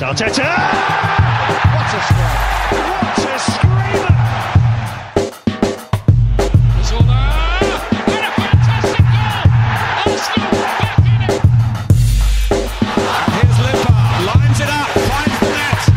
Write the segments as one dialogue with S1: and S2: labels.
S1: Arteta! What a strike! What a screamer! Zola! And a fantastic goal! Arsenal back in it! And here's Limpar, lines it up, finds the net.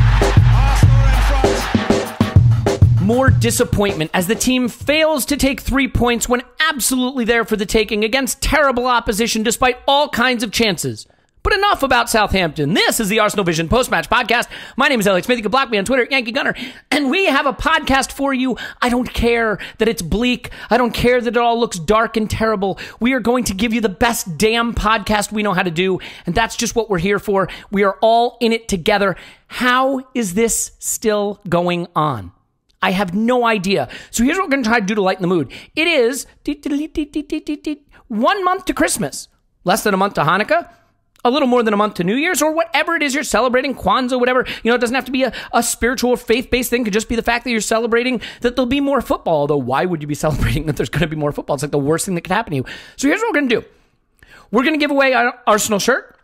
S1: Arsenal in front.
S2: More disappointment as the team fails to take 3 points when absolutely there for the taking against terrible opposition despite all kinds of chances. But enough about Southampton. This is the Arsenal Vision post-match podcast. My name is Alex Smith. You can block me on Twitter, Yankee Gunner. And we have a podcast for you. I don't care that it's bleak. I don't care that it all looks dark and terrible. We are going to give you the best damn podcast we know how to do. And that's just what we're here for. We are all in it together. How is this still going on? I have no idea. So here's what we're going to try to do to lighten the mood. It is 1 month to Christmas. Less than a month to Hanukkah. A little more than a month to New Year's, or whatever it is you're celebrating, Kwanzaa, whatever. You know, it doesn't have to be a spiritual or faith-based thing. It could just be the fact that you're celebrating that there'll be more football. Although, why would you be celebrating that there's going to be more football? It's like the worst thing that could happen to you. So here's what we're going to do. We're going to give away our Arsenal shirt.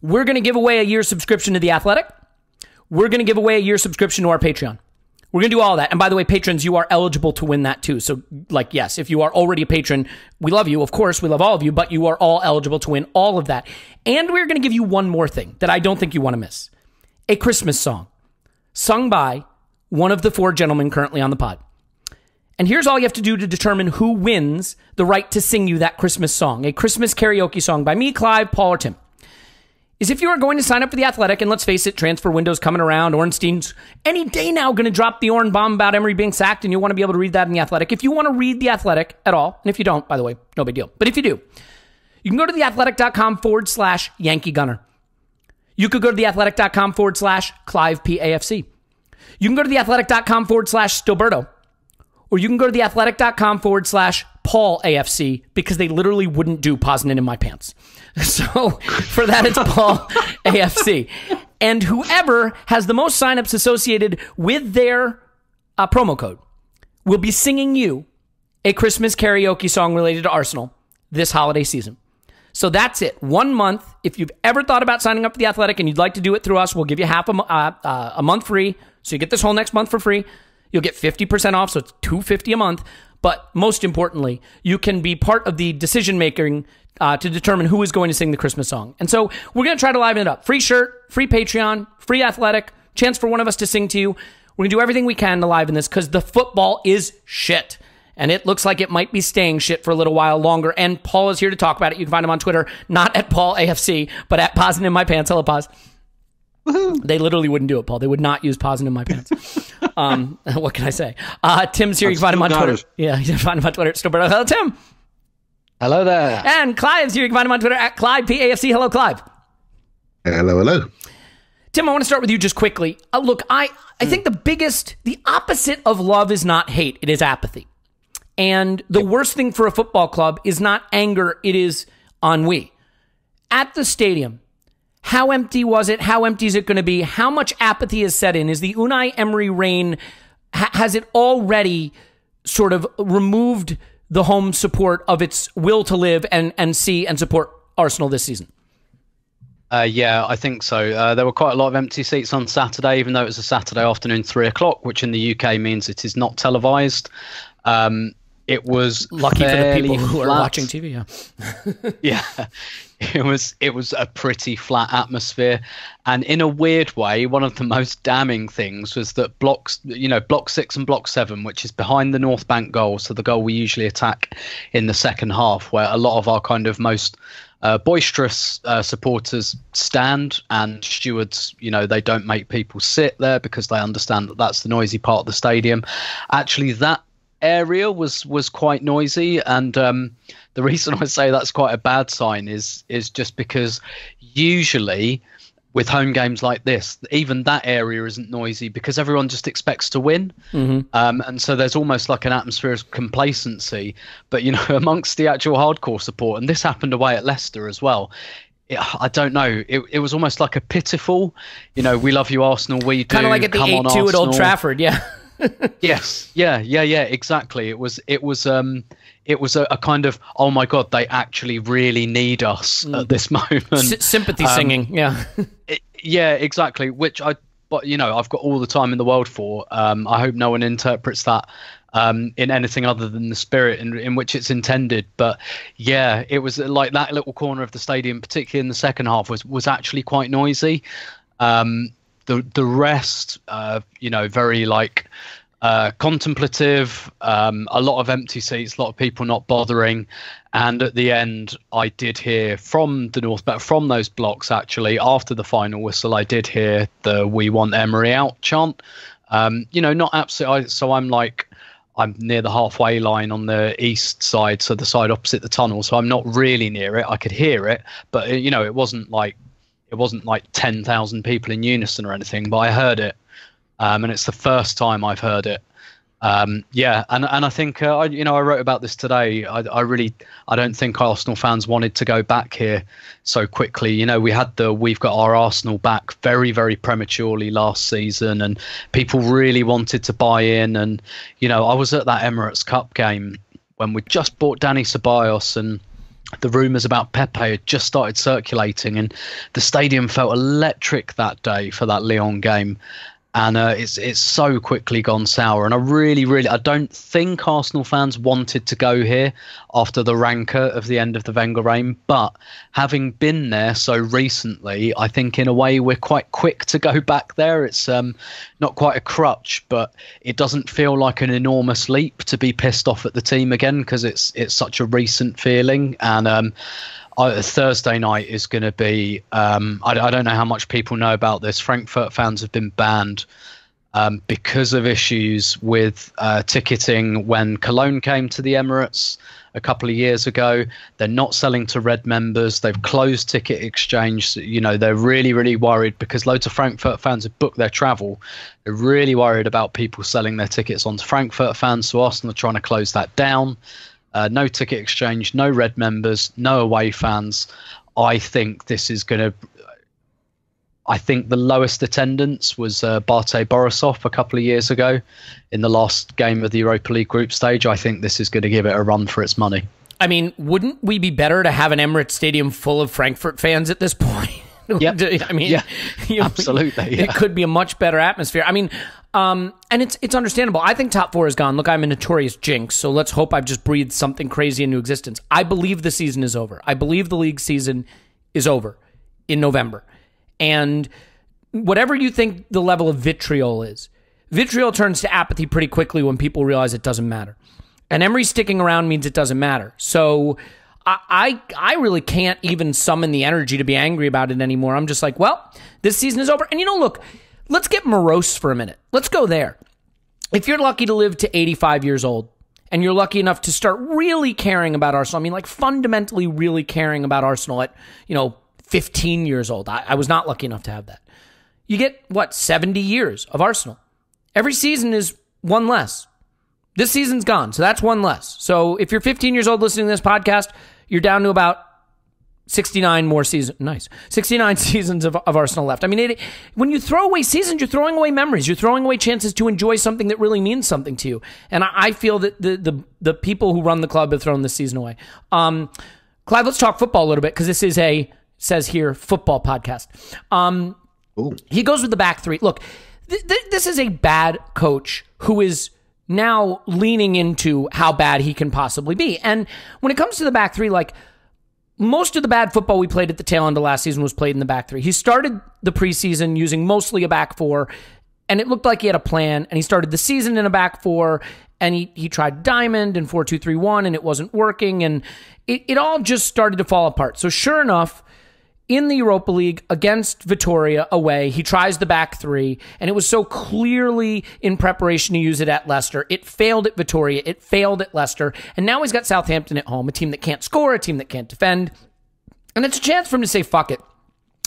S2: We're going to give away a year's subscription to The Athletic. We're going to give away a year's subscription to our Patreon. We're going to do all that. And by the way, patrons, you are eligible to win that too. So, like, yes, if you are already a patron, we love you. Of course, we love all of you, but you are all eligible to win all of that. And we're going to give you one more thing that I don't think you want to miss. A Christmas song sung by one of the 4 gentlemen currently on the pod. And here's all you have to do to determine who wins the right to sing you that Christmas song. A Christmas karaoke song by me, Clive, Paul, or Tim. Is if you are going to sign up for The Athletic, and let's face it, transfer window's coming around, Ornstein's any day now going to drop the Orn bomb about Emery being sacked, and you'll want to be able to read that in The Athletic. If you want to read The Athletic at all, and if you don't, by the way, no big deal. But if you do, you can go to theathletic.com/Yankee Gunner. You could go to theathletic.com/Clive PAFC. You can go to theathletic.com/Stilberto. Or you can go to theathletic.com/Paul AFC, because they literally wouldn't do Poznan in my pants. So for that, it's Paul AFC. And whoever has the most signups associated with their promo code will be singing you a Christmas karaoke song related to Arsenal this holiday season. So that's it. 1 month. If you've ever thought about signing up for The Athletic and you'd like to do it through us, we'll give you half a month free. So you get this whole next month for free. You'll get 50% off, so it's $250 a month. But most importantly, you can be part of the decision-making to determine who is going to sing the Christmas song. And so we're going to try to liven it up. Free shirt, free Patreon, free Athletic, chance for one of us to sing to you. We're going to do everything we can to liven this because the football is shit. And it looks like it might be staying shit for a little while longer. And Paul is here to talk about it. You can find him on Twitter, not at Paul AFC, but at Poznan in my pants. Hello, Poz. Woohoo. They literally wouldn't do it, Paul. They would not use Poznan in my pants. What can I say? Tim's here. You can find him on Twitter. Yeah, you can find him on Twitter. Hello, Tim.
S3: Hello there.
S2: And Clive's here. You can find him on Twitter at Clive PAFC. Hello, Clive.
S4: Hello, hello.
S2: Tim, I want to start with you just quickly. Look, I think the opposite of love is not hate. It is apathy. And the worst thing for a football club is not anger. It is ennui. At the stadium, how empty was it? How empty is it going to be? How much apathy is set in? Is the Unai Emery reign, has it already sort of removed the home support of its will to live and see and support Arsenal this season?
S3: Yeah, I think so. There were quite a lot of empty seats on Saturday, even though it was a Saturday afternoon, 3:00, which in the UK means it is not televised. It was
S2: lucky for the people who are watching TV.
S3: Yeah, it was a pretty flat atmosphere, and in a weird way, one of the most damning things was that block 6 and block 7, which is behind the North Bank goal, so the goal we usually attack in the second half, where a lot of our kind of most boisterous supporters stand, and stewards, they don't make people sit there because they understand that that's the noisy part of the stadium. Actually, that area was quite noisy, and the reason I say that's quite a bad sign is just because usually with home games like this, even that area isn't noisy because everyone just expects to win. Mm-hmm. And so there's almost like an atmosphere of complacency, but amongst the actual hardcore support, and this happened away at Leicester as well. I don't know. It was almost like a pitiful, we love you, Arsenal, we do.
S2: Kind of like at the 8-2 at Old Trafford, yeah.
S3: Yes. Yeah. Exactly. It was a kind of, oh my God, they actually really need us at this moment.
S2: Sympathy singing. Yeah.
S3: Yeah, exactly. But I've got all the time in the world for. I hope no one interprets that in anything other than the spirit in which it's intended. But yeah, it was like that little corner of the stadium, particularly in the second half, was actually quite noisy. The rest, very like contemplative, a lot of empty seats, a lot of people not bothering. And at the end, I did hear from the North, but from those blocks, actually, after the final whistle, I did hear the "We want Emery out" chant. Not absolutely. So I'm near the halfway line on the east side, so the side opposite the tunnel. So I'm not really near it. I could hear it, but it wasn't like 10,000 people in unison or anything. But I heard it, and it's the first time I've heard it. And I think I wrote about this today. I don't think Arsenal fans wanted to go back here so quickly. We had we've got our Arsenal back very, very prematurely last season, and people really wanted to buy in. And I was at that Emirates Cup game when we just bought Dani Ceballos, and the rumours about Pepe had just started circulating, and the stadium felt electric that day for that Lyon game. And it's so quickly gone sour. And I don't think Arsenal fans wanted to go here after the rancour of the end of the Wenger reign. But having been there so recently, I think in a way we're quite quick to go back there. It's not quite a crutch, but it doesn't feel like an enormous leap to be pissed off at the team again, because it's such a recent feeling. And Thursday night is going to be I don't know how much people know about this. Frankfurt fans have been banned because of issues with ticketing when Cologne came to the Emirates a couple of years ago. They're not selling to red members. They've closed ticket exchange. They're really, really worried because loads of Frankfurt fans have booked their travel. They're really worried about people selling their tickets onto Frankfurt fans. So Arsenal are trying to close that down. No ticket exchange, no red members, no away fans. I think this is going to... I think the lowest attendance was Bate Borisov a couple of years ago in the last game of the Europa League group stage. I think this is going to give it a run for its money. I
S2: mean, wouldn't we be better to have an Emirates Stadium full of Frankfurt fans at this point?
S3: Yep. Absolutely. Yeah.
S2: It could be a much better atmosphere. I mean... and it's understandable. I think top four is gone. Look, I'm a notorious jinx, so let's hope I've just breathed something crazy into existence. I believe the season is over. I believe the league season is over in November. And whatever you think the level of vitriol is, vitriol turns to apathy pretty quickly when people realize it doesn't matter. And Emery sticking around means it doesn't matter. So I really can't even summon the energy to be angry about it anymore. I'm just like, well, this season is over. And look, let's get morose for a minute. Let's go there. If you're lucky to live to 85 years old and you're lucky enough to start really caring about Arsenal, I mean, like fundamentally really caring about Arsenal at, 15 years old. I was not lucky enough to have that. You get, 70 years of Arsenal. Every season is one less. This season's gone, so that's one less. So if you're 15 years old listening to this podcast, you're down to about 69 more seasons. Nice. 69 seasons of Arsenal left. I mean, when you throw away seasons, you're throwing away memories. You're throwing away chances to enjoy something that really means something to you. And I feel that the people who run the club have thrown this season away. Clive, let's talk football a little bit because this is says here, football podcast. He goes with the back three. Look, this is a bad coach who is now leaning into how bad he can possibly be. And when it comes to the back three, like, most of the bad football we played at the tail end of last season was played in the back three. He started the preseason using mostly a back four, and it looked like he had a plan, and he started the season in a back four, and he tried diamond and 4-2-3-1, and it wasn't working, and it all just started to fall apart. So sure enough, in the Europa League against Vitoria away, he tries the back three, and it was so clearly in preparation to use it at Leicester. It failed at Vitoria. It failed at Leicester. And now he's got Southampton at home, a team that can't score, a team that can't defend. And it's a chance for him to say, fuck it.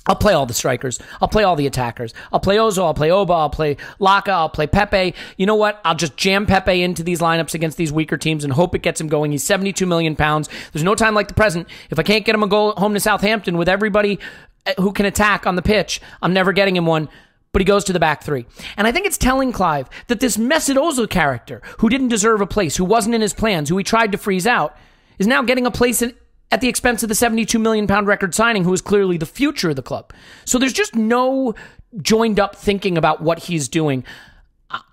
S2: I'll play all the strikers. I'll play all the attackers. I'll play Ozo. I'll play Oba. I'll play Laka. I'll play Pepe. You know what? I'll just jam Pepe into these lineups against these weaker teams and hope it gets him going. He's 72 million pounds. There's no time like the present. If I can't get him a goal home to Southampton with everybody who can attack on the pitch, I'm never getting him one. But he goes to the back three. And I think it's telling, Clive, that this Mesut Ozil character, who didn't deserve a place, who wasn't in his plans, who he tried to freeze out, is now getting a place at at the expense of the £72 million record signing, who is clearly the future of the club. So there's just no joined up thinking about what he's doing.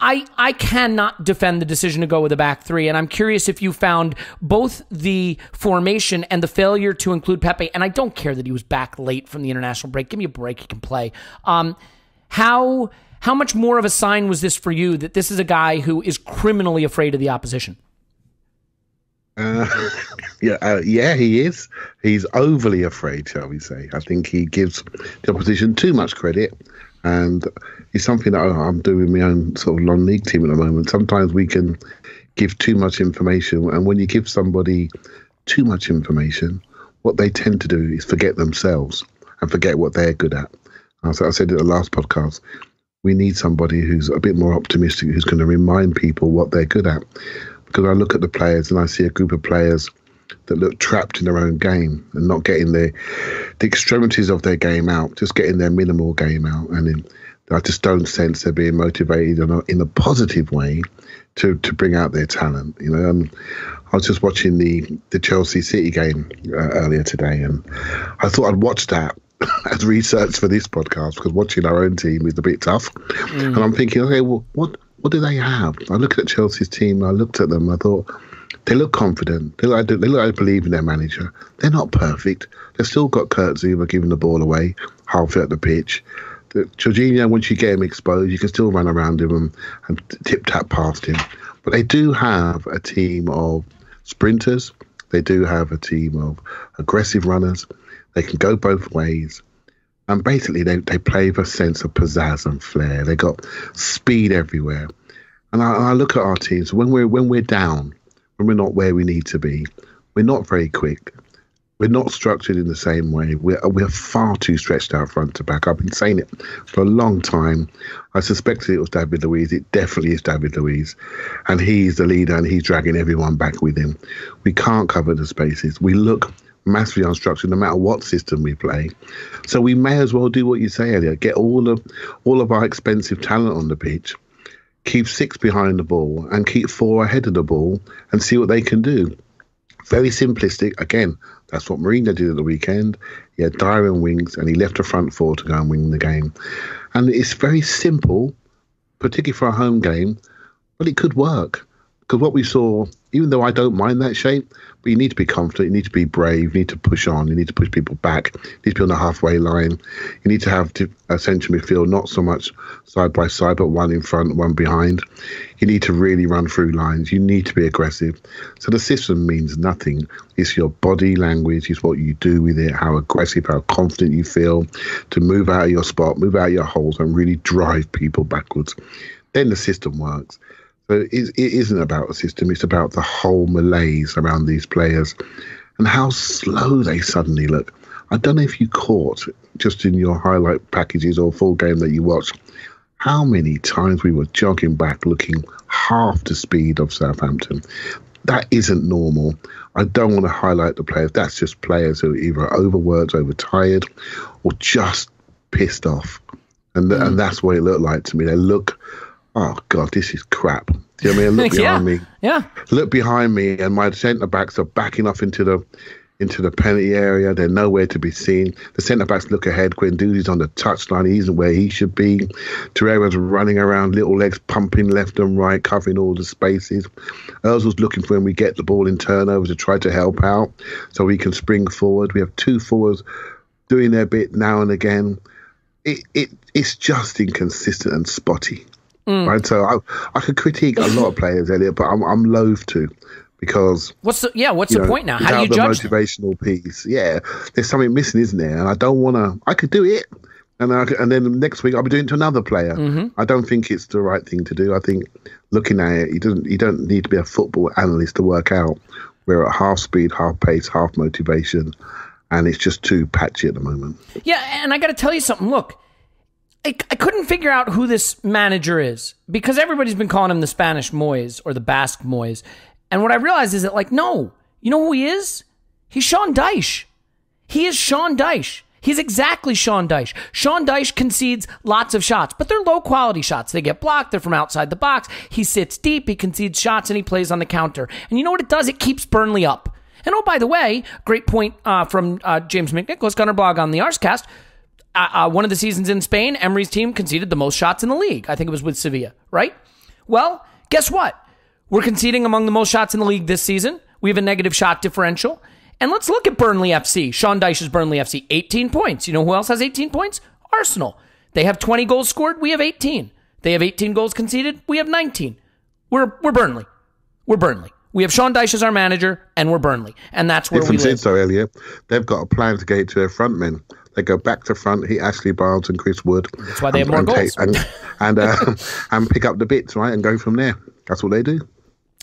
S2: I cannot defend the decision to go with a back three, and I'm curious if you found both the formation and the failure to include Pepe, and I don't care that he was back late from the international break. Give me a break, he can play. How much more of a sign was this for you that this is a guy who is criminally afraid of the opposition?
S4: Yeah, he is. He's overly afraid, shall we say. I think he gives the opposition too much credit, and it's something that I'm doing with my own sort of non-league team at the moment. Sometimes we can give too much information, and when you give somebody too much information, what they tend to do is forget themselves and forget what they're good at. So I said in the last podcast, we need somebody who's a bit more optimistic, who's going to remind people what they're good at. Because I look at the players and I see a group of players that look trapped in their own game and not getting the extremities of their game out, just getting their minimal game out. And I just don't sense they're being motivated in a positive way to bring out their talent. You know, I was just watching the Chelsea City game earlier today, and I thought I'd watch that as research for this podcast, because watching our own team is a bit tough. And I'm thinking, okay, well, what do they have? I looked at Chelsea's team, I looked at them, I thought, they look confident. They look like they believe in their manager. They're not perfect. They've still got Kurt Zouma giving the ball away halfway up the pitch. Jorginho, once you get him exposed, you can still run around him and tip-tap past him. But they do have a team of sprinters. They do have a team of aggressive runners. They can go both ways. And basically, they play with a sense of pizzazz and flair. They got speed everywhere. And I look at our teams, when we're down, when we're not where we need to be, we're not very quick. We're not structured in the same way. We're far too stretched out front to back. I've been saying it for a long time. I suspected it was David Luiz. It definitely is David Luiz. And he's the leader, and he's dragging everyone back with him. We can't cover the spaces. We look massively unstructured no matter what system we play. So we may as well do what you say, Elliot. Get all of our expensive talent on the pitch, keep 6 behind the ball and keep 4 ahead of the ball and see what they can do. Very simplistic. Again, that's what Mourinho did at the weekend. He had Dyer in wings and he left the front 4 to go and win the game. And it's very simple, particularly for a home game, but it could work. Because what we saw, even though I don't mind that shape, but you need to be confident, you need to be brave, you need to push on, you need to push people back, you need to be on the halfway line, you need to have a central midfield, not so much side by side, but one in front, one behind. You need to really run through lines, you need to be aggressive. So the system means nothing. It's your body language, it's what you do with it, how aggressive, how confident you feel to move out of your spot, move out of your holes and really drive people backwards. Then the system works. So it isn't about a system, it's about the whole malaise around these players and how slow they suddenly look. I don't know if you caught, just in your highlight packages or full game that you watched, how many times we were jogging back looking half the speed of Southampton. That isn't normal. I don't want to highlight the players. That's just players who are either overworked, overtired, or just pissed off. And that's what it looked like to me. They look... oh, God, this is crap. Do you know what I mean? Look behind me. Yeah. Look behind me, and my centre-backs are backing off into the penalty area. They're nowhere to be seen. The centre-backs look ahead. Guendouzi's on the touchline. He isn't where he should be. Torreira's running around, little legs pumping left and right, covering all the spaces. Ozil's looking for when we get the ball in turnovers to try to help out so we can spring forward. We have 2 forwards doing their bit now and again. It's just inconsistent and spotty. Right, so I could critique a lot of players, Elliot, but I'm loath to, because
S2: what's the point now? How do you judge
S4: the motivational piece? Yeah, there's something missing, isn't there? And I don't want to. I could do it, and then next week I'll be doing it to another player. I don't think it's the right thing to do. I think looking at it, you don't need to be a football analyst to work out we're at half speed, half pace, half motivation, and it's just too patchy at the moment.
S2: Yeah, and I got to tell you something. Look. I couldn't figure out who this manager is because everybody's been calling him the Spanish Moyes or the Basque Moyes. And what I realized is that, no, you know who he is? He's Sean Dyche. He is Sean Dyche. He's exactly Sean Dyche. Sean Dyche concedes lots of shots, but they're low-quality shots. They get blocked. They're from outside the box. He sits deep. He concedes shots, and he plays on the counter. And you know what it does? It keeps Burnley up. And oh, by the way, great point from James McNicholas, Gunner Blog on the Arscast. One of the seasons in Spain, Emery's team conceded the most shots in the league. I think it was with Sevilla, right? Well, guess what? We're conceding among the most shots in the league this season. We have a negative shot differential. And let's look at Burnley FC. Sean Dyche's Burnley FC, 18 points. You know who else has 18 points? Arsenal. They have 20 goals scored. We have 18. They have 18 goals conceded. We have 19. We're Burnley. We're Burnley. We have Sean Dyche as our manager, and we're Burnley. And that's where we live.
S4: So, Elliot, they've got a plan to get it to their front men. They go back to front, hit Ashley Barnes and Chris Wood.
S2: That's why they have more goals.
S4: And pick up the bits, right, and go from there. That's what they do.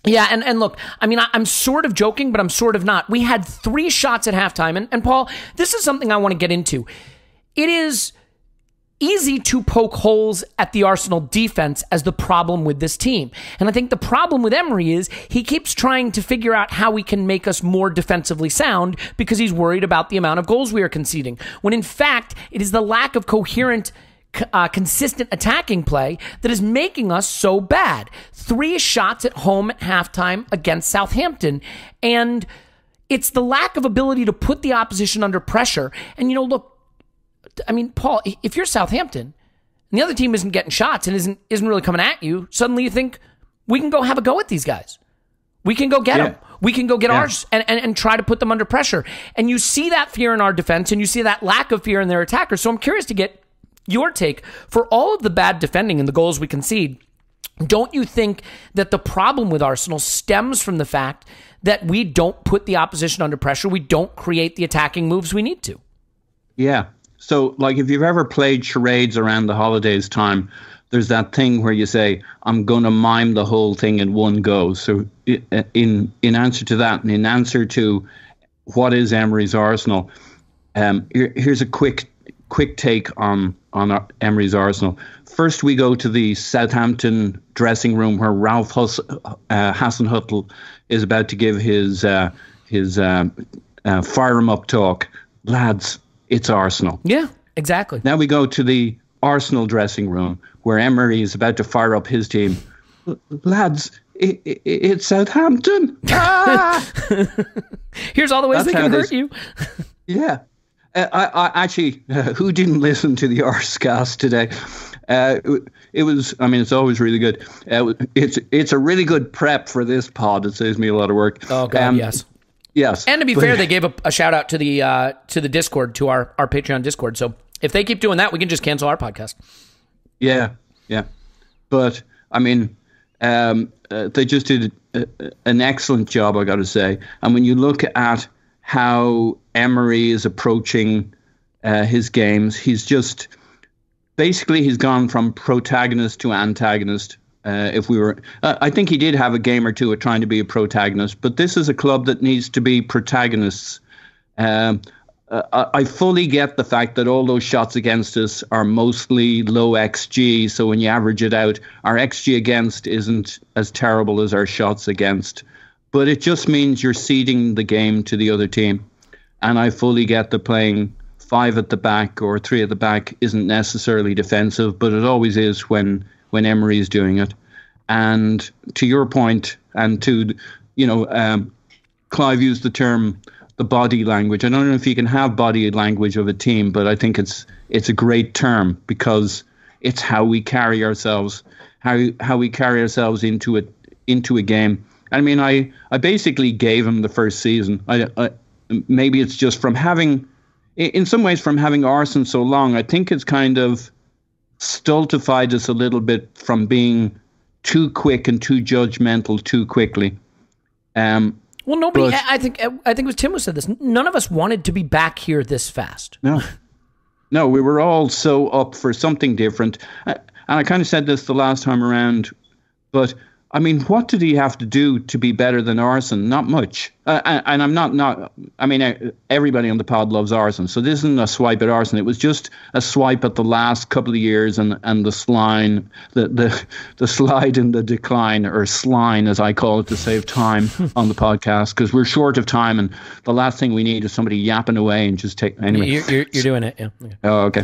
S2: Yeah, and look, I mean, I'm sort of joking, but I'm sort of not. We had 3 shots at halftime, and Paul, this is something I want to get into. It is easy to poke holes at the Arsenal defense as the problem with this team. And I think the problem with Emery is he keeps trying to figure out how he can make us more defensively sound because he's worried about the amount of goals we are conceding. When in fact, it is the lack of coherent consistent attacking play that is making us so bad. 3 shots at home at halftime against Southampton. And it's the lack of ability to put the opposition under pressure. And, look, I mean, Paul, if you're Southampton and the other team isn't getting shots and isn't really coming at you, suddenly you think, we can go have a go at these guys. We can go get them. We can go get ours and try to put them under pressure. And you see that fear in our defense and you see that lack of fear in their attackers. So I'm curious to get your take for all of the bad defending and the goals we concede. Don't you think that the problem with Arsenal stems from the fact that we don't put the opposition under pressure? We don't create the attacking moves we need to.
S5: Yeah. So, like, if you've ever played charades around the holidays time, there's that thing where you say, I'm going to mime the whole thing in one go. So in answer to that, and in answer to what is Emery's Arsenal, here's a quick take on Emery's Arsenal. First, we go to the Southampton dressing room where Ralph Hasenhüttl is about to give his fire 'em up talk. Lads, it's Arsenal.
S2: Yeah, exactly.
S5: Now we go to the Arsenal dressing room where Emery is about to fire up his team. Lads, it's Southampton. Ah! Was
S2: all the ways they can hurt you.
S5: Yeah. I actually, who didn't listen to the Arscast today? It was, I mean, it's always really good. It's a really good prep for this pod. It saves me a lot of work.
S2: Oh, God, yes.
S5: Yes.
S2: And to be fair, they gave a shout out to the Discord, to our Patreon Discord. So if they keep doing that, we can just cancel our podcast.
S5: Yeah. But, I mean, they just did an excellent job, I got to say. And when you look at how Emery is approaching his games, he's gone from protagonist to antagonist. I think he did have a game or two at trying to be a protagonist, but this is a club that needs to be protagonists. I fully get the fact that all those shots against us are mostly low XG, so when you average it out, our XG against isn't as terrible as our shots against. But it just means you're ceding the game to the other team. And I fully get that playing 5 at the back or 3 at the back isn't necessarily defensive, but it always is when Emery is doing it. And to your point, and to, Clive used the term, the body language. I don't know if you can have body language of a team, but I think it's a great term because it's how we carry ourselves, how we carry ourselves into a game. I mean, I basically gave him the first season. Maybe it's just from having, in some ways, from having Arsenal so long, I think it's kind of stultified us a little bit from being too quick and too judgmental too quickly.
S2: Well, nobody. I think it was Tim who said this. None of us wanted to be back here this fast.
S5: No, we were all so up for something different. And I kind of said this the last time around, but I mean, what did he have to do to be better than Arsenal? Not much. And I'm not. I mean, everybody on the pod loves Arsenal, so this isn't a swipe at Arsenal. It was just a swipe at the last couple of years and the slide, the slide in the decline, or sline as I call it to save time on the podcast, because we're short of time, and the last thing we need is somebody yapping away and just take. Anyway,
S2: you're doing it, yeah. Okay.
S5: Oh, okay.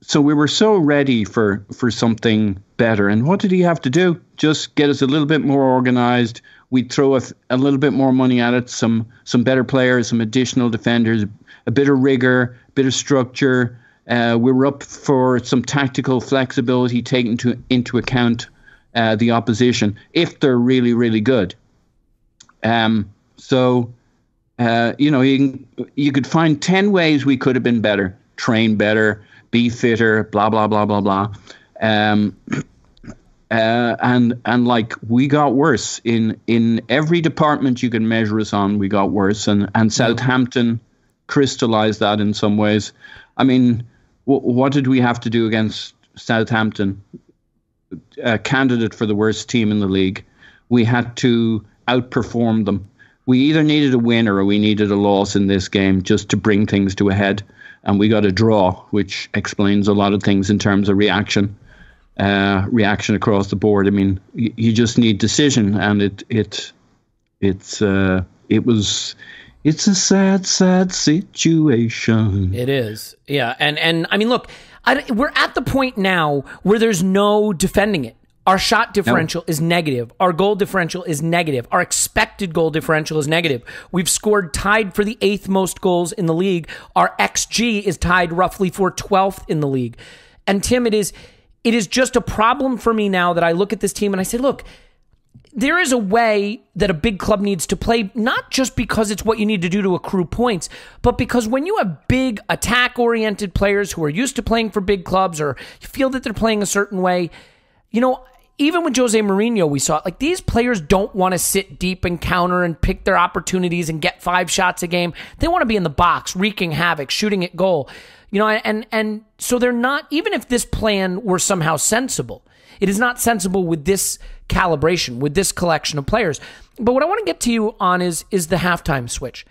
S5: So we were so ready for something better. And what did he have to do? Just get us a little bit more organized. we'd throw a little bit more money at it, some better players, some additional defenders, a bit of rigor, a bit of structure. We were up for some tactical flexibility, taking into account the opposition if they're really, really good. You could find 10 ways we could have been better, train better, be fitter, blah blah blah blah blah. And like we got worse in every department you can measure us on. We got worse, and Southampton crystallized that in some ways. I mean, what did we have to do against Southampton, a candidate for the worst team in the league? We had to outperform them. We either needed a win or we needed a loss in this game just to bring things to a head, and we got a draw, which explains a lot of things in terms of reaction across the board. I mean, you just need decision, and it's a sad situation.
S2: It is, yeah, and I mean, look, we're at the point now where there's no defending it. Our shot differential is negative. Our goal differential is negative. Our expected goal differential is negative. We've scored tied for the 8th most goals in the league. Our XG is tied roughly for 12th in the league. And Tim, it is just a problem for me now that I look at this team and I say, look, there is a way that a big club needs to play, not just because it's what you need to do to accrue points, but because when you have big attack-oriented players who are used to playing for big clubs or you feel that they're playing a certain way, you know, even with Jose Mourinho, we saw it. Like, these players don't want to sit deep and counter and pick their opportunities and get 5 shots a game. They want to be in the box, wreaking havoc, shooting at goal. You know, and so they're not, even if this plan were somehow sensible, it is not sensible with this calibration, with this collection of players. But what I want to get to you on is the halftime switch.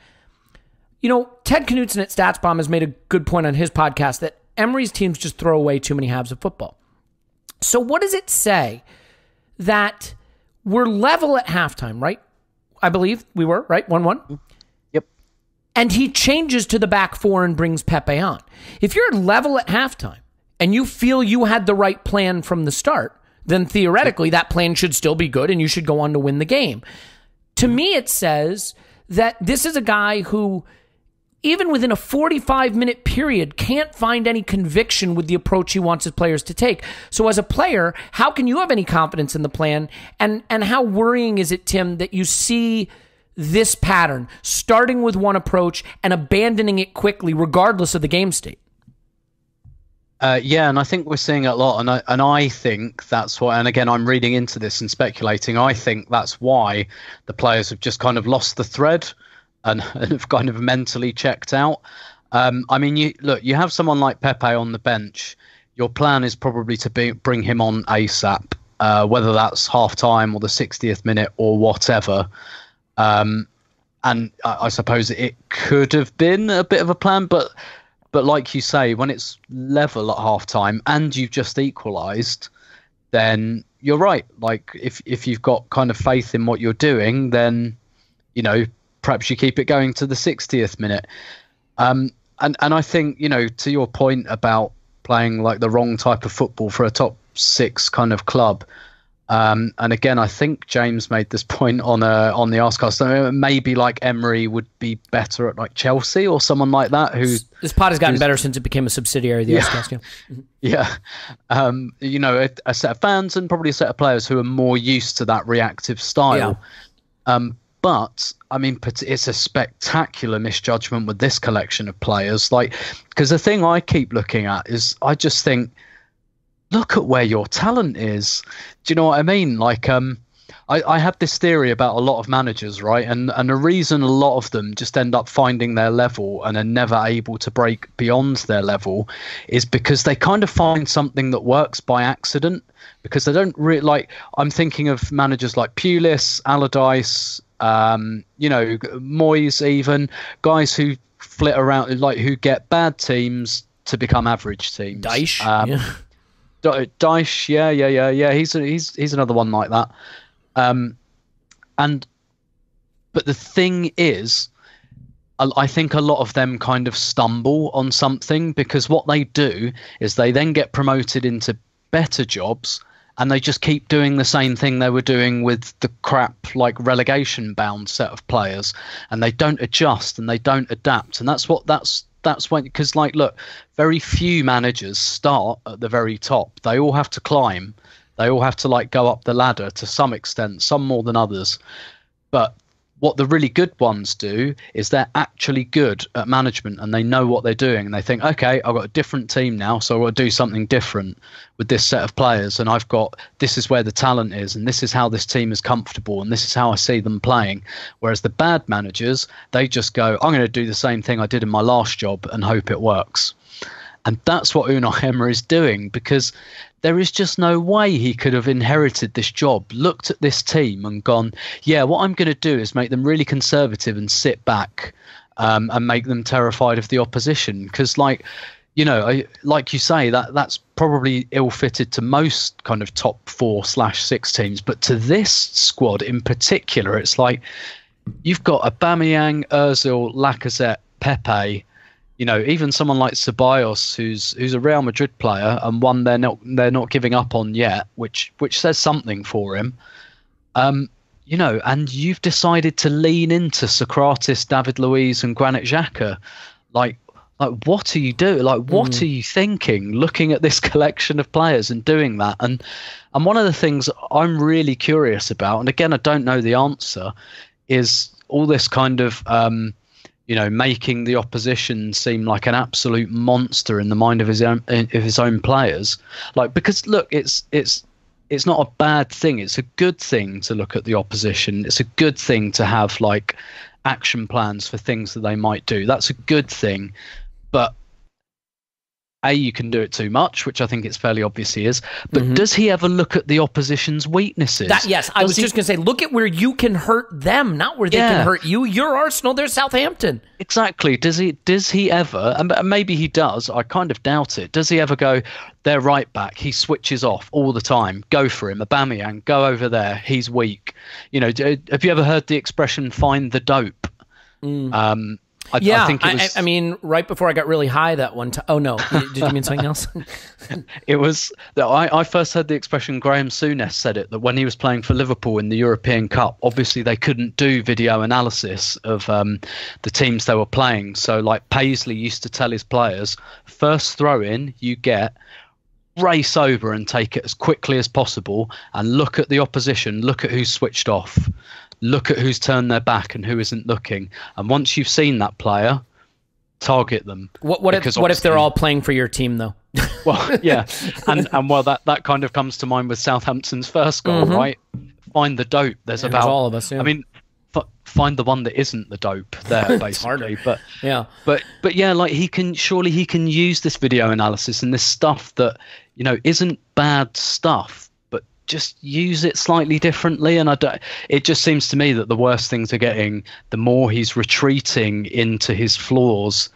S2: You know, Ted Knutson at StatsBomb has made a good point on his podcast that Emery's teams just throw away too many halves of football. So what does it say that we're level at halftime, right? I believe we were, right? 1-1?
S3: Yep.
S2: And he changes to the back 4 and brings Pepe on. If you're level at halftime and you feel you had the right plan from the start, then theoretically that plan should still be good and you should go on to win the game. To me, it says that this is a guy who, even within a 45-minute period, can't find any conviction with the approach he wants his players to take. So as a player, how can you have any confidence in the plan? And how worrying is it, Tim, that you see this pattern, starting with one approach and abandoning it quickly, regardless of the game state?
S3: Yeah, and I think we're seeing it a lot, and I think that's why. And again, I'm reading into this and speculating. I think that's why the players have just kind of lost the thread and have kind of mentally checked out. I mean, you have someone like Pepe on the bench. Your plan is probably to bring him on ASAP, whether that's half time or the 60th minute or whatever. And I suppose it could have been a bit of a plan, but like you say, when it's level at half time and you've just equalised, then you're right. Like if you've got kind of faith in what you're doing, then, you know, perhaps you keep it going to the 60th minute. And I think, you know, to your point about playing like the wrong type of football for a top 6 kind of club. And again, I think James made this point on the Arscast. So maybe like Emery would be better at like Chelsea or someone like that.
S2: This pod has gotten better since it became a subsidiary of the Arscast.
S3: Yeah. You know, a set of fans and probably a set of players who are more used to that reactive style. Yeah. But I mean, it's a spectacular misjudgment with this collection of players. Like, because the thing I keep looking at is I just think, look at where your talent is. Do you know what I mean? Like, I have this theory about a lot of managers, right? And the reason a lot of them just end up finding their level and are never able to break beyond their level is because they kind of find something that works by accident. Because they don't really like. I'm thinking of managers like Pulis, Allardyce, you know, Moyes, even guys who flit around, like who get bad teams to become average teams.
S2: Dyche,
S3: Dyche, yeah. He's another one like that. But the thing is, I think a lot of them kind of stumble on something because what they do is they then get promoted into better jobs and they just keep doing the same thing they were doing with the crap, like relegation bound set of players, and they don't adjust and they don't adapt. And that's when, because like, look, very few managers start at the very top. They all have to climb. They all have to like go up the ladder to some extent, some more than others. But what the really good ones do is they're actually good at management, and they know what they're doing, and they think, okay, I've got a different team now, so I've got to do something different with this set of players, and this is where the talent is, and this is how this team is comfortable, and this is how I see them playing. Whereas the bad managers, they just go, I'm going to do the same thing I did in my last job and hope it works. And that's what Unai Emery is doing, because there is just no way he could have inherited this job, looked at this team and gone, yeah, what I'm going to do is make them really conservative and sit back and make them terrified of the opposition. Because, like, you know, like you say, that's probably ill-fitted to most kind of top 4/6 teams. But to this squad in particular, it's like you've got Aubameyang, Ozil, Lacazette, Pepe, you know, even someone like Ceballos, who's a Real Madrid player and one they're not giving up on yet, which says something for him. You know, and you've decided to lean into Socrates, David Luiz, and Granit Xhaka. Like what are you doing? Like, what are you thinking? Looking at this collection of players and doing that, and one of the things I'm really curious about, and again, I don't know the answer, is all this kind of you know, making the opposition seem like an absolute monster in the mind of his own players. Like, because look, it's not a bad thing. It's a good thing to look at the opposition. It's a good thing to have like action plans for things that they might do. That's a good thing. But you can do it too much, which I think it's fairly obvious he is. But does he ever look at the opposition's weaknesses?
S2: Yes, I was just going to say, look at where you can hurt them, not where they can hurt you. You're Arsenal, they're Southampton.
S3: Exactly. Does he ever, and maybe he does, I kind of doubt it, does he ever go, they're right back, he switches off all the time, go for him, Aubameyang, go over there, he's weak. You know, have you ever heard the expression, find the dope? I think it was,
S2: I mean, right before I got really high that one time. Oh, no. Did you mean something else?
S3: It was that I first heard the expression, Graham Souness said it, that when he was playing for Liverpool in the European Cup, obviously they couldn't do video analysis of the teams they were playing. So like Paisley used to tell his players, first throw in you get, race over and take it as quickly as possible and look at the opposition, look at who's switched off. Look at who's turned their back and who isn't looking. And once you've seen that player, target them.
S2: What if they're all playing for your team, though?
S3: Well, yeah. And well, that kind of comes to mind with Southampton's first goal, right? Find the dope. There's
S2: all of us, yeah.
S3: I mean, find the one that isn't the dope there, basically. But yeah, like he can use this video analysis and this stuff that, you know, isn't bad stuff, just use it slightly differently. And it just seems to me that the worse things are getting, the more he's retreating into his flaws,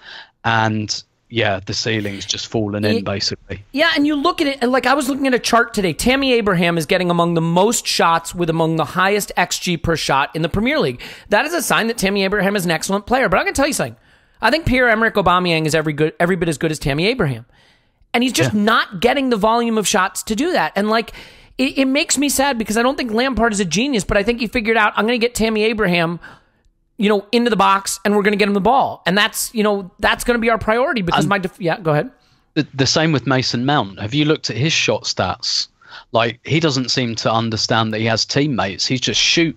S3: and the ceiling's just fallen in, basically.
S2: Yeah, and you look at it, and like I was looking at a chart today, Tammy Abraham is getting among the most shots with among the highest XG per shot in the Premier League. That is a sign that Tammy Abraham is an excellent player. But I'm going to tell you something. I think Pierre-Emerick Aubameyang is every bit as good as Tammy Abraham. And he's just not getting the volume of shots to do that. And like, it makes me sad because I don't think Lampard is a genius, but I think he figured out, I'm going to get Tammy Abraham, you know, into the box, and we're going to get him the ball. And that's, you know, that's going to be our priority because go ahead.
S3: The same with Mason Mount. Have you looked at his shot stats? Like, he doesn't seem to understand that he has teammates. He's just shoot.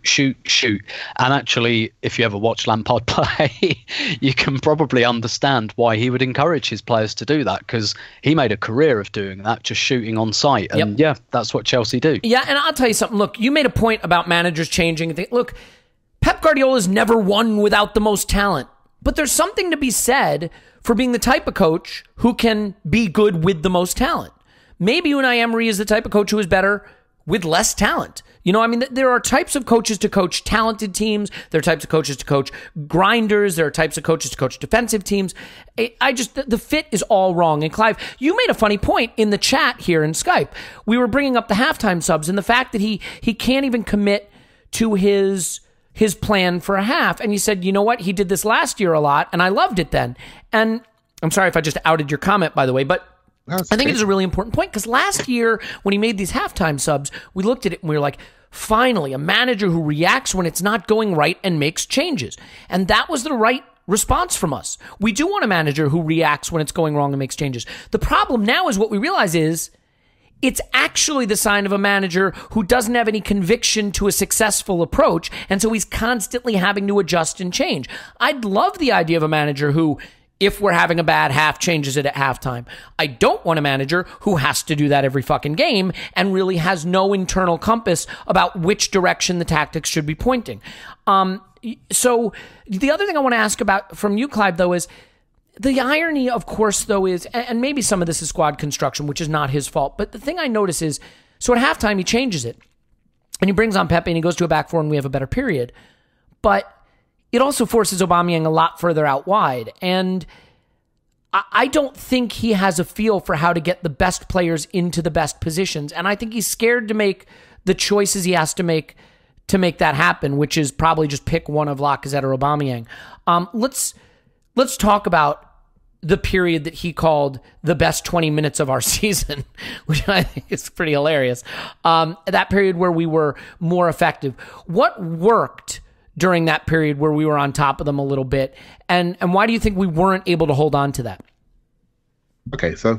S3: And actually, if you ever watch Lampard play, you can probably understand why he would encourage his players to do that, because he made a career of doing that, just shooting on sight. And that's what Chelsea do.
S2: Yeah, and I'll tell you something. Look, you made a point about managers changing. Look, Pep Guardiola's never won without the most talent. But there's something to be said for being the type of coach who can be good with the most talent. Maybe Unai Emery is the type of coach who is better with less talent. You know, I mean, there are types of coaches to coach talented teams. There are types of coaches to coach grinders. There are types of coaches to coach defensive teams. The fit is all wrong. And Clive, you made a funny point in the chat here in Skype. We were bringing up the halftime subs and the fact that he can't even commit to his plan for a half. And you said, you know what? He did this last year a lot, and I loved it then. And I'm sorry if I just outed your comment, by the way, but I think it is a really important point because last year when he made these halftime subs, we looked at it and we were like, finally, a manager who reacts when it's not going right and makes changes. And that was the right response from us. We do want a manager who reacts when it's going wrong and makes changes. The problem now is what we realize is it's actually the sign of a manager who doesn't have any conviction to a successful approach, and so he's constantly having to adjust and change. I'd love the idea of a manager who, if we're having a bad half, changes it at halftime. I don't want a manager who has to do that every fucking game and really has no internal compass about which direction the tactics should be pointing. So the other thing I want to ask about from you, Clive, though, is the irony, of course, though, is, and maybe some of this is squad construction, which is not his fault, but the thing I notice is, so at halftime, he changes it, and he brings on Pepe, and he goes to a back four, and we have a better period. But it also forces Aubameyang a lot further out wide, and I don't think he has a feel for how to get the best players into the best positions, and I think he's scared to make the choices he has to make that happen, which is probably just pick one of Lacazette or Aubameyang. Let's talk about the period that he called the best 20 minutes of our season, which I think is pretty hilarious. That period where we were more effective. What worked during that period where we were on top of them a little bit, and why do you think we weren't able to hold on to that?
S4: Okay, so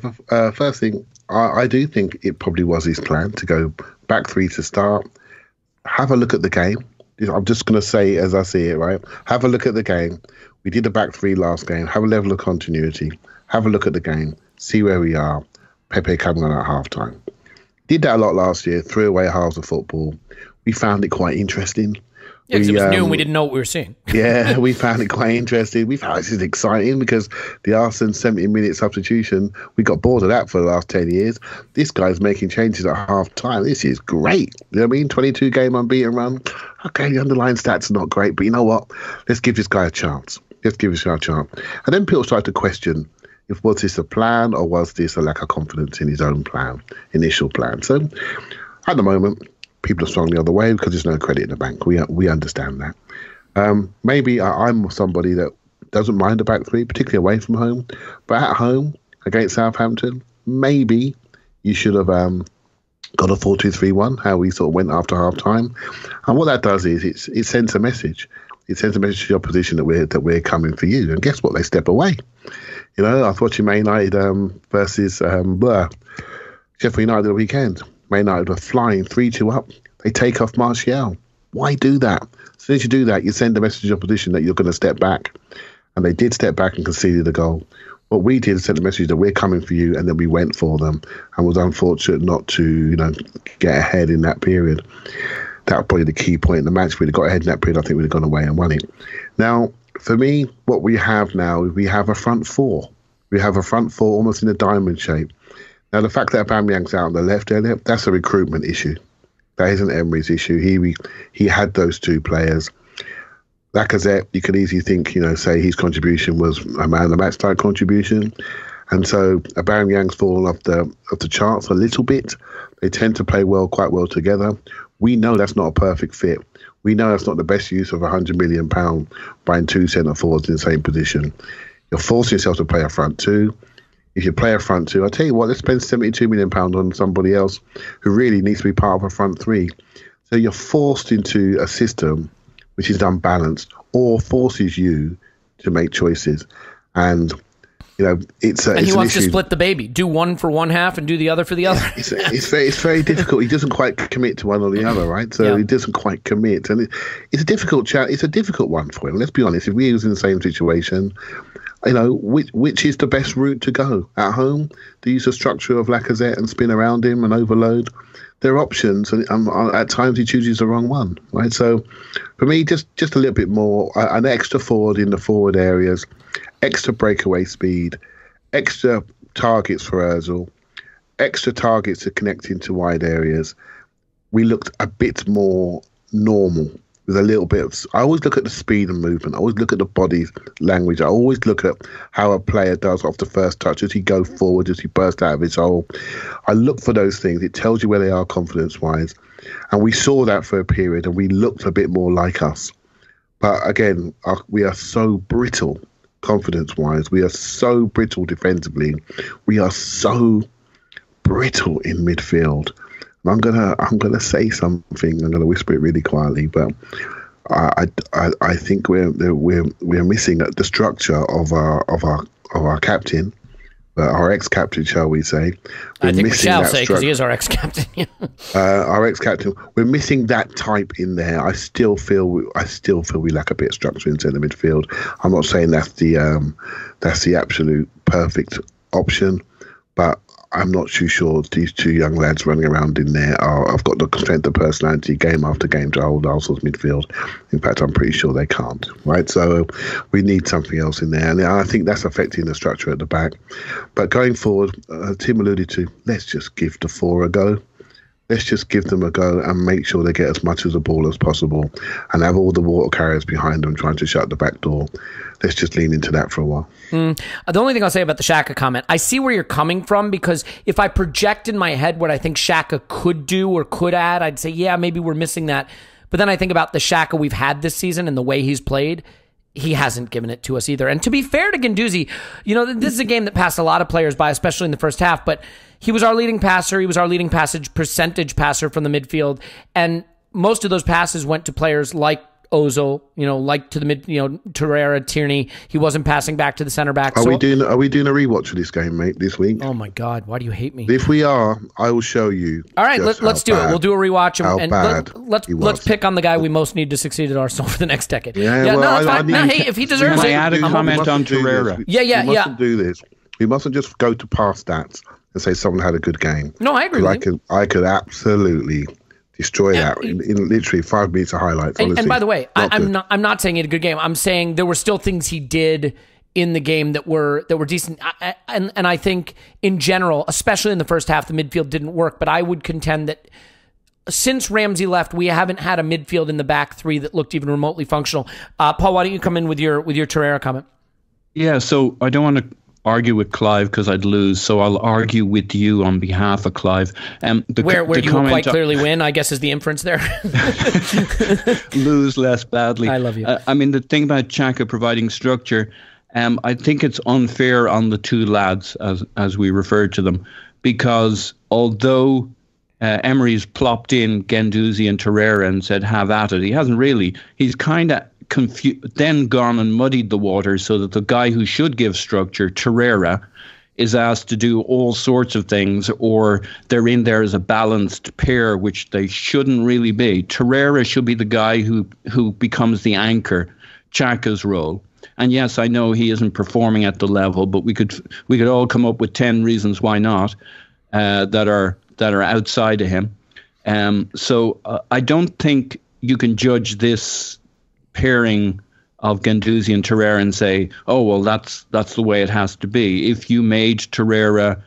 S4: first thing, I do think it probably was his plan to go back three to start. Have a look at the game. I'm just going to say as I see it, right? Have a look at the game. We did the back three last game. Have a level of continuity. Have a look at the game. See where we are. Pepe coming on at halftime. Did that a lot last year. Threw away halves of football. We found it quite interesting.
S2: Yeah, because it was new and we didn't know what we were seeing.
S4: Yeah, we found it quite interesting. We found this is exciting because the Arsenal 70-minute substitution, we got bored of that for the last 10 years. This guy's making changes at half time. This is great. You know what I mean? 22-game unbeaten run. Okay, the underlying stats are not great, but you know what? Let's give this guy a chance. Let's give this guy a chance. And then people started to question, was this a plan or was this a lack of confidence in his own plan, initial plan? So at the moment, people are strong the other way because there's no credit in the bank. We understand that. Maybe I'm somebody that doesn't mind a back three, particularly away from home. But at home against Southampton, maybe you should have got a 4-2-3-1, how we sort of went after half time. And what that does is it sends a message. It sends a message to the opposition that we're coming for you. And guess what? They step away. You know, I was watching Man United versus Sheffield United the weekend. Man United were flying 3-2 up. They take off Martial. Why do that? As soon as you do that, you send a message to your opposition that you're going to step back. And they did step back and conceded a goal. What we did is send a message that we're coming for you, and then we went for them and was unfortunate not to, get ahead in that period. That was probably the key point in the match. If we'd have got ahead in that period, I think we'd have gone away and won it. Now, for me, what we have now, we have a front four. We have a front four almost in a diamond shape. Now, the fact that Aubameyang's out on the left there, that's a recruitment issue. That isn't Emery's issue. He had those two players. Lacazette, you could easily think, say his contribution was a man of the match type contribution. And so Aubameyang's fallen off the charts a little bit. They tend to play quite well together. We know that's not a perfect fit. We know that's not the best use of £100 million buying two centre forwards in the same position. You're forcing yourself to play a front two. If you play a front two, I'll tell you what, let's spend £72 million on somebody else who really needs to be part of a front three. So you're forced into a system which is unbalanced or forces you to make choices. And, it's
S2: and he wants
S4: to
S2: split the baby. Do one for one half and do the other for the other.
S4: It's very difficult. He doesn't quite commit to one or the other, right? So he doesn't quite commit. And it's a difficult it's a difficult one for him. Let's be honest. If we was in the same situation, which is the best route to go? At home, the use of structure of Lacazette and spin around him and overload. There are options, and at times he chooses the wrong one, right? So, for me, just a little bit more, an extra forward in the forward areas, extra breakaway speed, extra targets for Ozil, extra targets to connect into wide areas. We looked a bit more normal. With a little bit of, I always look at the speed and movement. I always look at the body language. I always look at how a player does off the first touch. Does he go forward? Does he burst out of his hole? I look for those things. It tells you where they are confidence-wise. And we saw that for a period, and we looked a bit more like us. But again, we are so brittle confidence-wise. We are so brittle defensively. We are so brittle in midfield. And I'm gonna say something. I'm gonna whisper it really quietly, but I think we're missing the structure of our captain. Our ex-captain, shall we say?
S2: I think we shall say, because he is our ex-captain.
S4: Our ex-captain. We're missing that type in there. I still feel we lack a bit of structure in centre midfield. I'm not saying that's the absolute perfect option, but I'm not too sure these two young lads running around in there have got the strength of personality game after game to hold Arsenal's midfield. In fact, I'm pretty sure they can't, right? So we need something else in there. And I think that's affecting the structure at the back. But going forward, Tim alluded to, let's just give the four a go. Let's just give them a go and make sure they get as much of the ball as possible and have all the water carriers behind them trying to shut the back door. Let's just lean into that for a while.
S2: The only thing I'll say about the Xhaka comment, I see where you're coming from, because if I project in my head what I think Xhaka could do or could add, I'd say, yeah, maybe we're missing that. But then I think about the Xhaka we've had this season and the way he's played. He hasn't given it to us either. And to be fair to Guendouzi, this is a game that passed a lot of players by, especially in the first half, but he was our leading passer. He was our leading percentage passer from the midfield. And most of those passes went to players like Ozil, like to the mid, Torreira, Tierney. He wasn't passing back to the center back.
S4: Are we doing a rewatch of this game, mate, this week?
S2: Oh my God, why do you hate me?
S4: If we are, I will show you.
S2: All right, let's do it. We'll do a rewatch
S4: and
S2: let's pick on the guy we most need to succeed at Arsenal for the next decade.
S4: Hey,
S2: if he deserves
S5: I
S2: it.
S5: add a comment on Torreira.
S4: We mustn't do this. We mustn't just go to past stats and say someone had a good game.
S2: No, I agree.
S4: I could absolutely destroy that in literally 5 minutes of highlights.
S2: And by the way, I'm not saying he had a good game. I'm saying there were still things he did in the game that were decent. And I think in general, especially in the first half, the midfield didn't work. But I would contend that since Ramsey left, we haven't had a midfield in the back three that looked even remotely functional. Paul, why don't you come in with your Torreira comment?
S5: Yeah, so I don't want to argue with Clive because I'd lose, so I'll argue with you on behalf of Clive.
S2: Where you will quite clearly win, I guess, is the inference there.
S5: Lose less badly.
S2: I love you.
S5: The thing about Xhaka providing structure, I think it's unfair on the two lads, as we refer to them, because although Emery's plopped in Guendouzi and Torreira and said, have at it, he hasn't really. He's kind of then gone and muddied the water so that the guy who should give structure, Torreira, is asked to do all sorts of things, or they're in there as a balanced pair, which they shouldn't really be. Torreira should be the guy who becomes the anchor, Xhaka's role. And yes, I know he isn't performing at the level, but we could all come up with 10 reasons why not that are outside of him. So I don't think you can judge this pairing of Guendouzi and Torreira and say, oh, well, that's the way it has to be. If you made Torreira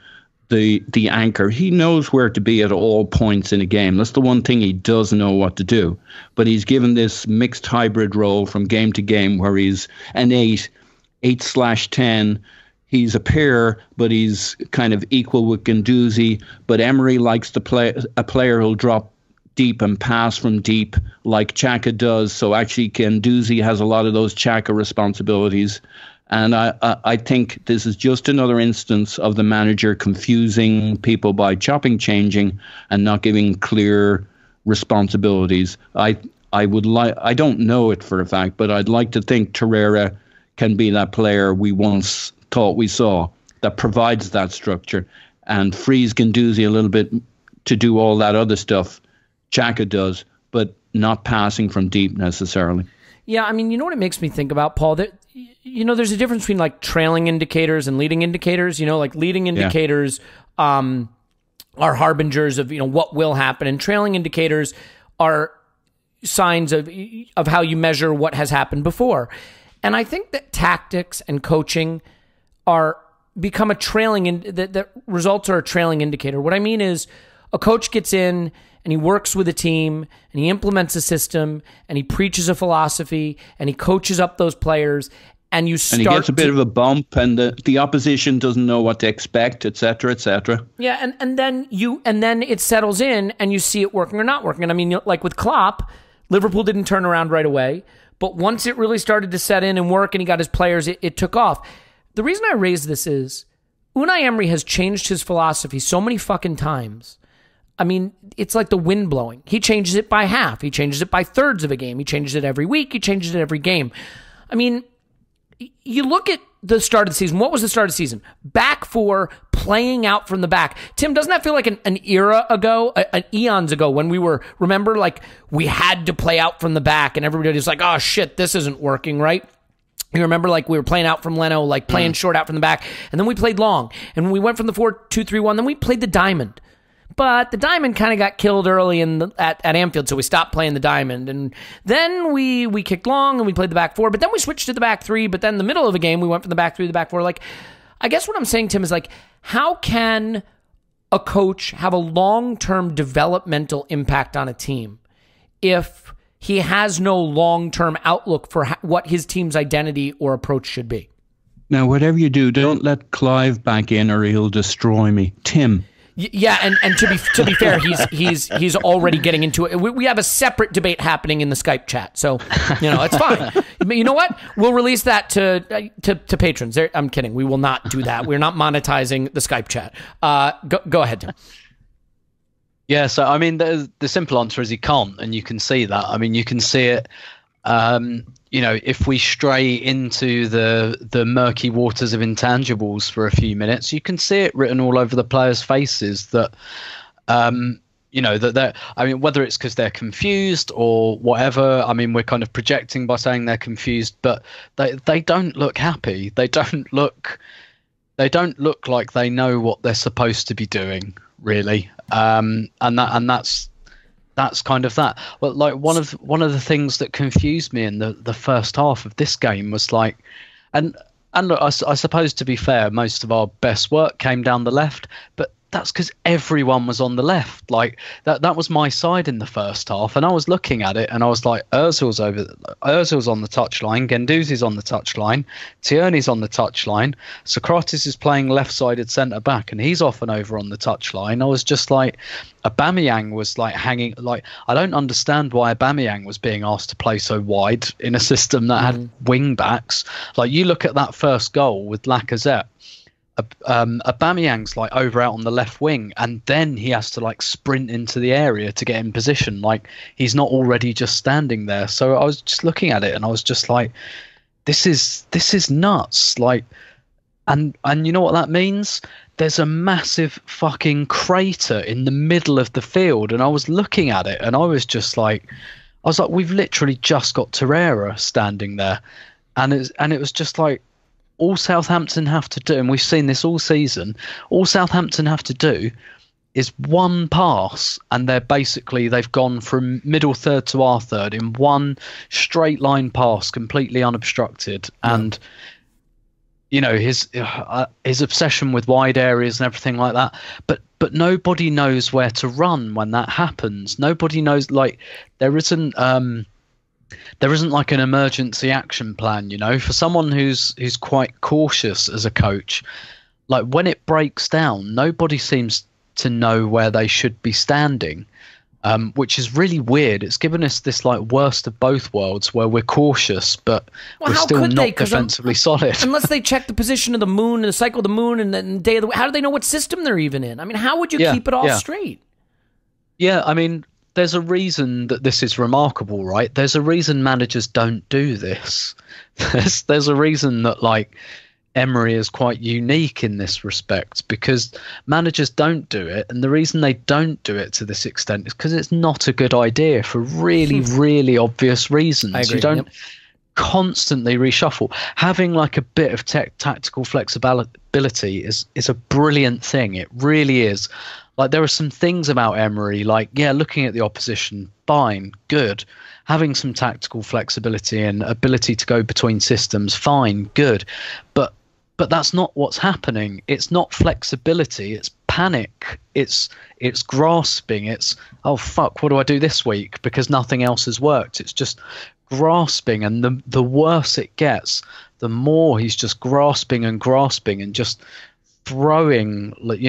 S5: the anchor, he knows where to be at all points in a game. That's the one thing he does know what to do. But he's given this mixed hybrid role from game to game where he's an 8/10. He's a pair, but he's kind of equal with Guendouzi. But Emery likes to play a player who'll drop deep and pass from deep like Xhaka does. So actually Guendouzi has a lot of those Xhaka responsibilities. And I think this is just another instance of the manager confusing people by chopping, changing, and not giving clear responsibilities. I don't know it for a fact, but I'd like to think Torreira can be that player we once thought we saw, that provides that structure and frees Guendouzi a little bit to do all that other stuff Xhaka does, but not passing from deep necessarily.
S2: Yeah, you know what it makes me think about, Paul? That there's a difference between like trailing indicators and leading indicators. Like leading indicators are harbingers of what will happen, and trailing indicators are signs of how you measure what has happened before. And I think that tactics and coaching become a trailing that results are a trailing indicator. What I mean is, a coach gets in and he works with a team and he implements a system and he preaches a philosophy and he coaches up those players, and he gets
S5: a bit of a bump, and the opposition doesn't know what to expect, etc., etc.
S2: Yeah, and then it settles in and you see it working or not working. And like with Klopp, Liverpool didn't turn around right away, But once it really started to set in and work and he got his players, it took off. The reason I raise this is Unai Emery has changed his philosophy so many fucking times. I mean, it's like the wind blowing. He changes it by half. He changes it by thirds of a game. He changes it every week. He changes it every game. I mean, you look at the start of the season. What was the start of the season? Back four, playing out from the back. Tim, doesn't that feel like an era ago, an eons ago when we were, remember, like we had to play out from the back and everybody was like, oh shit, this isn't working, right? You remember, like, we were playing out from Leno, like playing short out from the back, and then we played long. And when we went from the 4-2-3-1, then we played the diamond. But the diamond kind of got killed early at Anfield, so we stopped playing the diamond. And then we kicked long and we played the back four, but then we switched to the back three. But then in the middle of the game, we went from the back three to the back four. Like, I guess what I'm saying, Tim, is like, how can a coach have a long-term developmental impact on a team if he has no long-term outlook for what his team's identity or approach should be?
S5: Now, whatever you do, don't let Clive back in or he'll destroy me. Tim.
S2: Yeah, and to be fair, he's already getting into it. We have a separate debate happening in the Skype chat, so it's fine. But you know what? We'll release that to patrons. I'm kidding. We will not do that. We're not monetizing the Skype chat. Go ahead, Tim.
S3: Yeah, so I mean, the simple answer is he can't, and you can see that. I mean, you can see it. If we stray into the murky waters of intangibles for a few minutes, you can see it written all over the players' faces that, that they're, I mean, whether it's because they're confused or whatever, I mean, we're kind of projecting by saying they're confused, but they don't look happy. They don't look like they know what they're supposed to be doing, really. That's kind of that. Well, like one of the things that confused me in the first half of this game was like, and look, I suppose to be fair, most of our best work came down the left, but that's because everyone was on the left. Like that was my side in the first half, and I was looking at it and I was like, Özil's on the touchline, Guendouzi's on the touchline, Tierney's on the touchline, Socrates is playing left-sided centre back, and he's often over on the touchline. I was just like, Aubameyang was like hanging. Like, I don't understand why Aubameyang was being asked to play so wide in a system that had wing backs. Like, you look at that first goal with Lacazette. Aubameyang's like over out on the left wing, and then he has to like sprint into the area to get in position. Like, he's not already just standing there. So I was just looking at it and I was just like, this is nuts. Like, and you know what that means? There's a massive fucking crater in the middle of the field, and I was looking at it and I was like, we've literally just got Torreira standing there, and it was just like, all Southampton have to do, and we've seen this all season, all Southampton have to do is one pass, and they've gone from middle third to our third in one straight line pass, completely unobstructed. Yeah. And his obsession with wide areas and everything like that, but nobody knows where to run when that happens. Nobody knows, like, there isn't like an emergency action plan, for someone who's quite cautious as a coach. Like, when it breaks down, nobody seems to know where they should be standing, which is really weird. It's given us this like worst of both worlds, where we're cautious, but we're still not defensively solid.
S2: Unless they check the position of the moon and the cycle of the moon and the day of the, how do they know what system they're even in? I mean, how would you keep it all straight? Yeah,
S3: I mean, there's a reason that this is remarkable, right? There's a reason managers don't do this. There's a reason that, like, Emery is quite unique in this respect, because managers don't do it, and the reason they don't do it to this extent is because it's not a good idea for really, really obvious reasons. I agree, you don't constantly reshuffle. Having like a bit of tactical flexibility is a brilliant thing. It really is. Like, there are some things about Emery, like, looking at the opposition, fine, good. Having some tactical flexibility and ability to go between systems, fine, good. But that's not what's happening. It's not flexibility. It's panic. It's grasping. It's, oh, fuck, what do I do this week? Because nothing else has worked. It's just grasping. And the worse it gets, the more he's just grasping and just throwing, like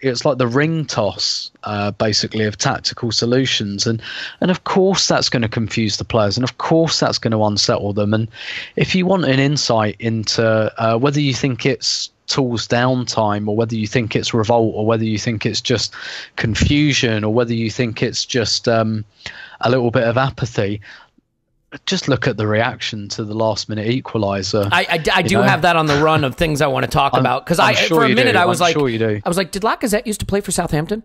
S3: it's like the ring toss, basically, of tactical solutions, and of course that's going to confuse the players, and of course that's going to unsettle them. And if you want an insight into whether you think it's Tool's downtime, or whether you think it's revolt, or whether you think it's just confusion, or whether you think it's just a little bit of apathy, just look at the reaction to the last minute equalizer.
S2: I do have that on the run of things I want to talk about, because for a minute I was like, did Lacazette used to play for Southampton?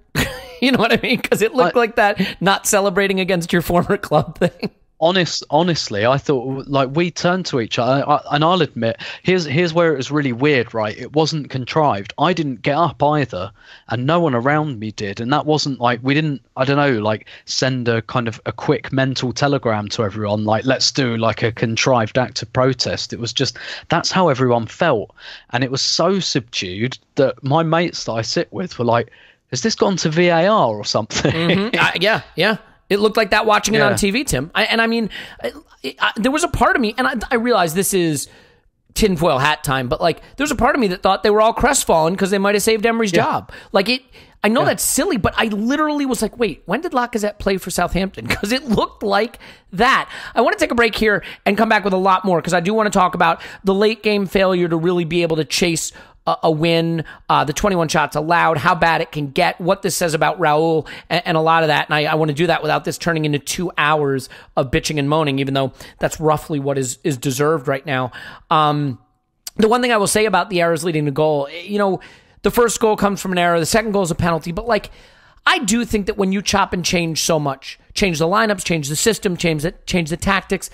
S2: You know what I mean? Because it looked like that not celebrating against your former club thing.
S3: Honestly, I thought, like, we turned to each other, and I'll admit, here's where it was really weird, right? It wasn't contrived. I didn't get up either, and no one around me did, and that wasn't like, we didn't, I don't know, like, send a kind of a quick mental telegram to everyone, like, let's do like a contrived act of protest. It was just, that's how everyone felt, and it was so subdued that my mates that I sit with were like, has this gone to VAR or something?
S2: Mm-hmm. Yeah. It looked like that watching it on TV, Tim. There was a part of me, and I realize this is tinfoil hat time, but like, there's a part of me that thought they were all crestfallen because they might have saved Emery's job. Like, I know that's silly, but I literally was like, wait, when did Lacazette play for Southampton? Because it looked like that. I want to take a break here and come back with a lot more, because I do want to talk about the late game failure to really be able to chase a win, the 21 shots allowed, how bad it can get, what this says about Raul, and a lot of that. And I want to do that without this turning into 2 hours of bitching and moaning, even though that's roughly what is deserved right now. The one thing I will say about the errors leading to goal, the first goal comes from an error, the second goal is a penalty, but like, I do think that when you chop and change so much, change the lineups, change the system, change the tactics,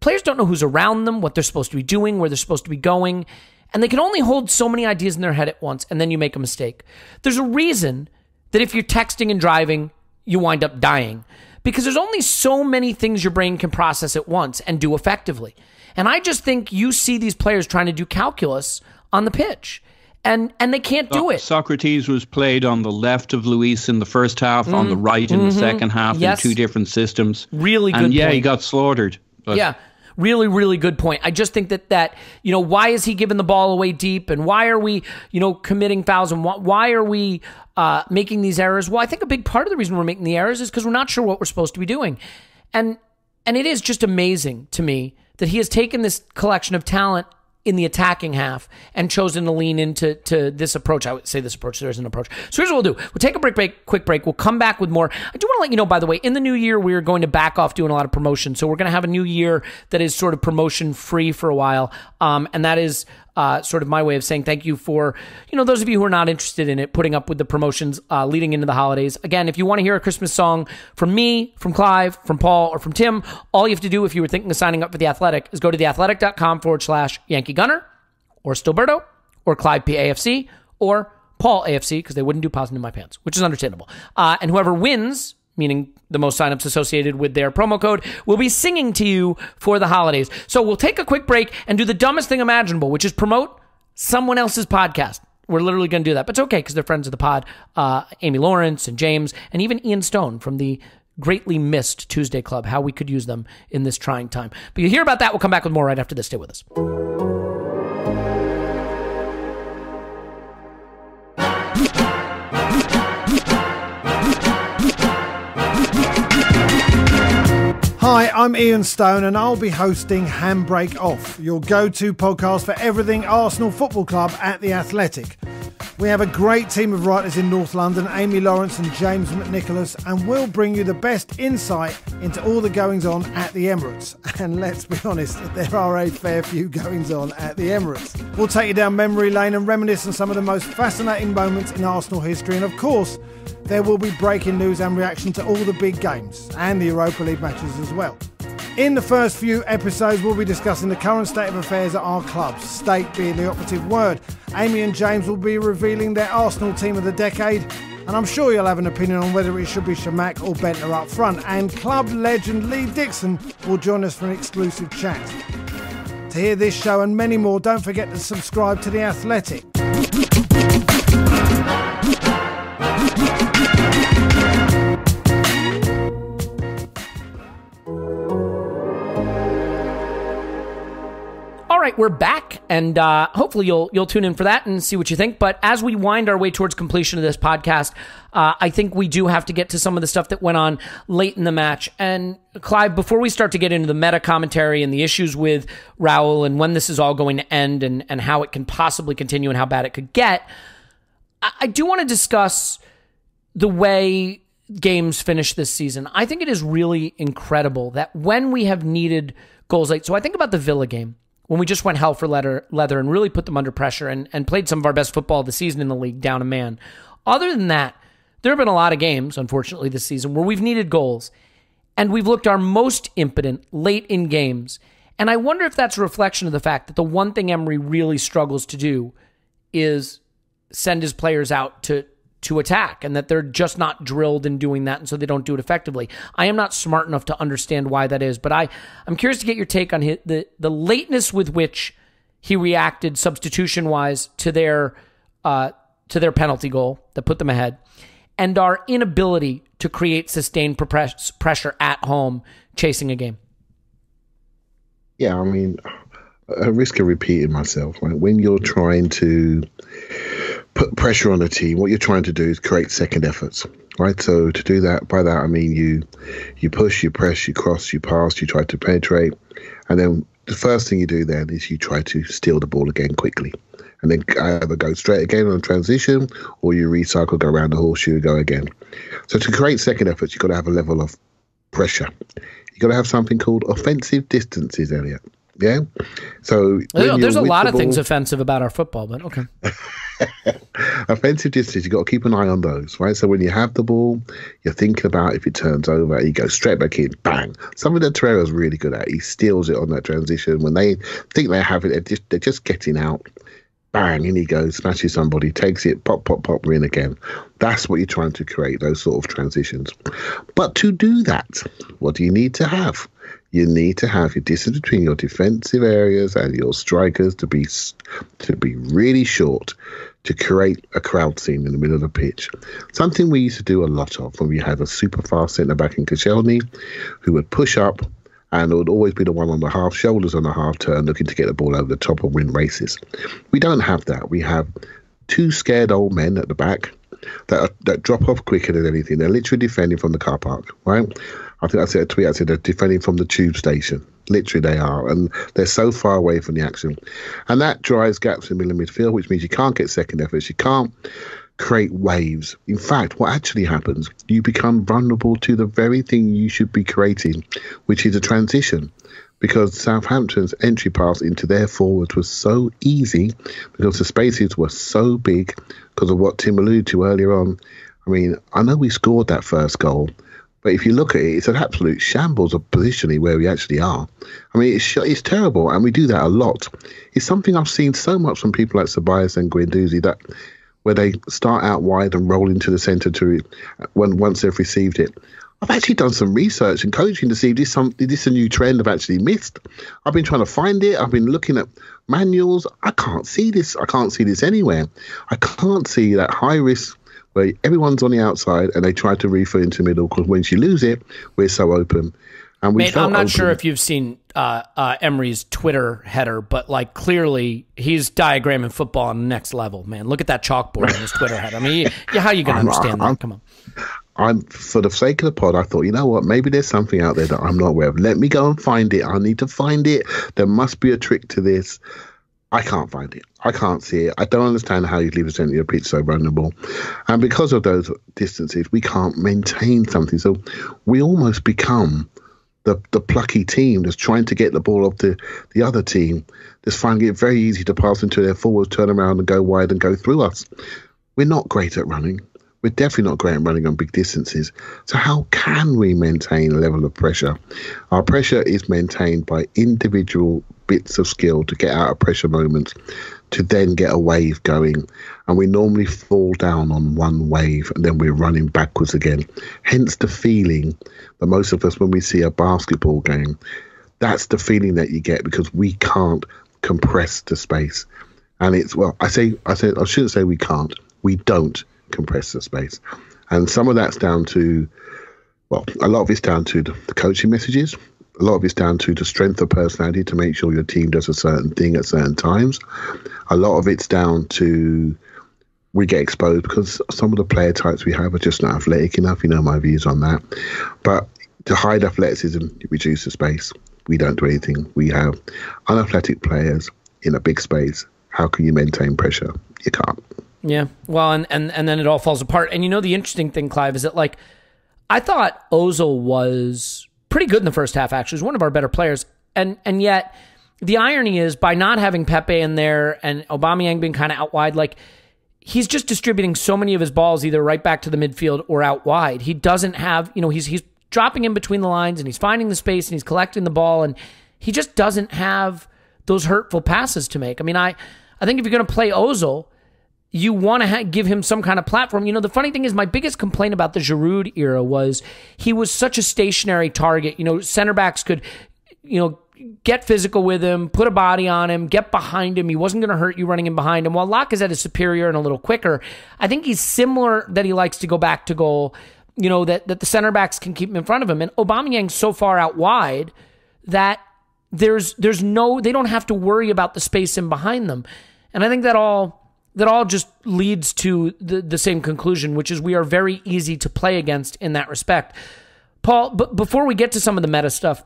S2: players don't know who's around them, what they're supposed to be doing, where they're supposed to be going. And they can only hold so many ideas in their head at once, and then you make a mistake. There's a reason that if you're texting and driving, you wind up dying, because there's only so many things your brain can process at once and do effectively. And I just think you see these players trying to do calculus on the pitch, and they can't do it. Socrates
S5: was played on the left of Luis in the first half, on the right in the second half, in 2 different systems.
S2: Really good point.
S5: He got slaughtered. But
S2: yeah. Really, really good point. I just think that why is he giving the ball away deep, and why are we, committing fouls, and why are we making these errors? Well, I think a big part of the reason we're making the errors is because we're not sure what we're supposed to be doing. And it is just amazing to me that he has taken this collection of talent in the attacking half and chosen to lean into this approach. I would say this approach, there is an approach. So here's what we'll do. We'll take a quick break. We'll come back with more. I do want to let you know, by the way, in the new year, we're going to back off doing a lot of promotion. So we're going to have a new year that is sort of promotion free for a while. And that is sort of my way of saying thank you for, those of you who are not interested in it, putting up with the promotions leading into the holidays. Again, if you want to hear a Christmas song from me, from Clive, from Paul, or from Tim, all you have to do if you were thinking of signing up for The Athletic is go to theathletic.com/Yankee Gunner, or Stilberto, or Clive PAFC, or Paul AFC, because they wouldn't do Pausing in My Pants, which is understandable. And whoever wins, meaning the most signups associated with their promo code, will be singing to you for the holidays. So we'll take a quick break and do the dumbest thing imaginable, which is promote someone else's podcast. We're literally going to do that, but it's okay because they're friends of the pod. Amy Lawrence and James, and even Ian Stone from the greatly missed Tuesday Club, how we could use them in this trying time. But you'll hear about that. We'll come back with more right after this. Stay with us.
S6: Hi, I'm Ian Stone and I'll be hosting Handbrake Off, your go-to podcast for everything Arsenal Football Club at The Athletic. We have a great team of writers in North London, Amy Lawrence and James McNicholas, and we'll bring you the best insight into all the goings-on at the Emirates. And let's be honest, there are a fair few goings-on at the Emirates. We'll take you down memory lane and reminisce on some of the most fascinating moments in Arsenal history, and of course, there will be breaking news and reaction to all the big games and the Europa League matches as well. In the first few episodes, we'll be discussing the current state of affairs at our clubs, state being the operative word. Amy and James will be revealing their Arsenal team of the decade, and I'm sure you'll have an opinion on whether it should be Shamak or Bentner up front. And club legend Lee Dixon will join us for an exclusive chat. To hear this show and many more, don't forget to subscribe to The Athletic.
S2: All right, we're back, and hopefully you'll tune in for that and see what you think. But as we wind our way towards completion of this podcast, I think we do have to get to some of the stuff that went on late in the match. And Clive, before we start to get into the meta commentary and the issues with Raul and when this is all going to end and how it can possibly continue and how bad it could get, I do want to discuss the way games finish this season. I think it is really incredible that when we have needed goals late, so I think about the Villa game, when we just went hell for leather and really put them under pressure and played some of our best football of the season in the league down a man. Other than that, there have been a lot of games, unfortunately, this season where we've needed goals and we've looked our most impotent late in games. And I wonder if that's a reflection of the fact that the one thing Emery really struggles to do is send his players out to attack, and that they're just not drilled in doing that, and so they don't do it effectively. I am not smart enough to understand why that is, but I'm curious to get your take on the lateness with which he reacted substitution-wise to their penalty goal that put them ahead, and our inability to create sustained pressure at home chasing a game.
S4: Yeah, I mean, I risk of repeating myself. Right? When you're trying to put pressure on a team, what you're trying to do is create second efforts, right? So to do that, by that I mean you push, you press, you cross, you pass, you try to penetrate, and then the first thing you do then is you try to steal the ball again quickly, and then either go straight again on transition, or you recycle, go around the horseshoe, go again. So to create second efforts, you've got to have a level of pressure. You've got to have something called offensive distances, Elliot. Yeah. So
S2: there's a lot of things offensive about our football, but okay.
S4: Offensive distance, you've got to keep an eye on those, right? So when you have the ball, you're thinking about if it turns over, you go straight back in, bang. Something that Torreira's really good at. He steals it on that transition. When they think they have it, they're just getting out. Bang, in he goes, smashes somebody, takes it, pop, pop, pop, we're in again. That's what you're trying to create, those sort of transitions. But to do that, what do you need to have? You need to have your distance between your defensive areas and your strikers to be really short, to create a crowd scene in the middle of the pitch. Something we used to do a lot of when we had a super fast centre-back in Koscielny who would push up and it would always be the one on the half, shoulders on the half turn, looking to get the ball over the top and win races. We don't have that. We have two scared old men at the back that drop off quicker than anything. They're literally defending from the car park, right? I think I said a tweet, I said they're defending from the tube station. Literally they are. And they're so far away from the action. And that drives gaps in the middle of midfield, which means you can't get second efforts. You can't create waves. In fact, what actually happens, you become vulnerable to the very thing you should be creating, which is a transition. Because Southampton's entry pass into their forwards was so easy because the spaces were so big because of what Tim alluded to earlier on. I mean, I know we scored that first goal, but if you look at it, it's an absolute shambles of positioning where we actually are. I mean, it's terrible, and we do that a lot. It's something I've seen so much from people like Ceballos and Guendouzi, that where they start out wide and roll into the centre once they've received it. I've actually done some research and coaching to see if this is a new trend I've actually missed. I've been trying to find it. I've been looking at manuals. I can't see this. I can't see this anywhere. I can't see that high risk where everyone's on the outside and they try to refill into the middle, because once you lose it, we're so open. And
S2: Mate, I'm not sure if you've seen Emery's Twitter header, but like clearly he's diagramming football on the next level, man. Look at that chalkboard on his Twitter header. I mean, how are you going to understand that? Come on.
S4: For the sake of the pod, I thought, you know what, maybe there's something out there that I'm not aware of. Let me go and find it. I need to find it. There must be a trick to this. I can't find it. I can't see it. I don't understand how you leave a centre of your pitch so vulnerable. And because of those distances, we can't maintain something. So we almost become the plucky team that's trying to get the ball off the other team, that's finding it very easy to pass into their forwards, turn around and go wide and go through us. We're not great at running. We're definitely not great at running on big distances. So how can we maintain a level of pressure? Our pressure is maintained by individual bits of skill to get out of pressure moments, to then get a wave going. And we normally fall down on one wave and then we're running backwards again. Hence the feeling that most of us, when we see a basketball game, that's the feeling that you get, because we can't compress the space. And it's, well, I shouldn't say we can't. We don't compress the space. And some of that's down to, well, a lot of it's down to the coaching messages. A lot of it's down to the strength of personality to make sure your team does a certain thing at certain times. A lot of it's down to we get exposed because some of the player types we have are just not athletic enough. You know my views on that. But to hide athleticism, you reduce the space. We don't do anything. We have unathletic players in a big space. How can you maintain pressure? You can't.
S2: Yeah. Well, and then it all falls apart. And the interesting thing, Clive, is that I thought Ozil was pretty good in the first half, actually. He was one of our better players. And yet the irony is by not having Pepe in there and Aubameyang being kind of out wide, he's just distributing so many of his balls either right back to the midfield or out wide. He doesn't have, he's dropping in between the lines and he's finding the space and he's collecting the ball and he just doesn't have those hurtful passes to make. I mean, I think if you're going to play Ozil, you want to give him some kind of platform. The funny thing is my biggest complaint about the Giroud era was he was such a stationary target. Center backs could, get physical with him, put a body on him, get behind him. He wasn't going to hurt you running in behind him. While Lacazette is superior and a little quicker, I think he's similar that he likes to go back to goal, that the center backs can keep him in front of him. And Aubameyang's so far out wide that there's no, they don't have to worry about the space in behind them. And I think that all just leads to the same conclusion, which is we are very easy to play against in that respect. Paul, but before we get to some of the meta stuff,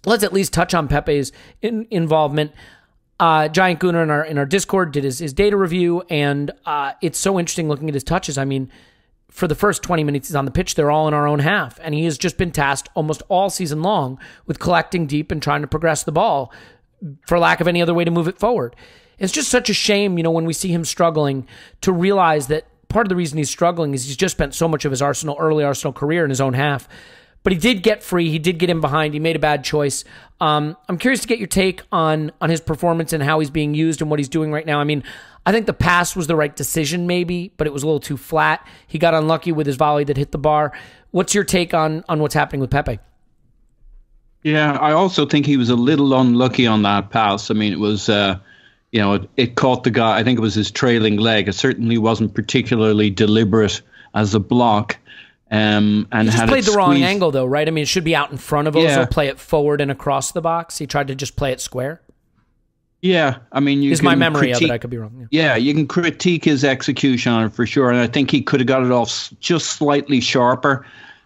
S2: let's at least touch on Pepe's involvement. Giant Gooner in our Discord did his data review, and it's so interesting looking at his touches. I mean, for the first 20 minutes he's on the pitch, they're all in our own half, and he has just been tasked almost all season long with collecting deep and trying to progress the ball for lack of any other way to move it forward. It's just such a shame, when we see him struggling, to realize that part of the reason he's struggling is he's just spent so much of his early Arsenal career in his own half. But he did get free. He did get in behind. He made a bad choice. I'm curious to get your take on his performance and how he's being used and what he's doing right now. I mean, I think the pass was the right decision maybe, but it was a little too flat. He got unlucky with his volley that hit the bar. What's your take on what's happening with Pepe?
S5: Yeah, I also think he was a little unlucky on that pass. I mean, it was, it caught the guy. I think it was his trailing leg. It certainly wasn't particularly deliberate as a block. And
S2: he just played the wrong angle, though, right? I mean, it should be out in front of Ozil, play it forward and across the box. He tried to just play it square.
S5: Yeah, I mean,
S2: is my memory of it. I could be wrong.
S5: Yeah, you can critique his execution on it for sure, and I think he could have got it off just slightly sharper.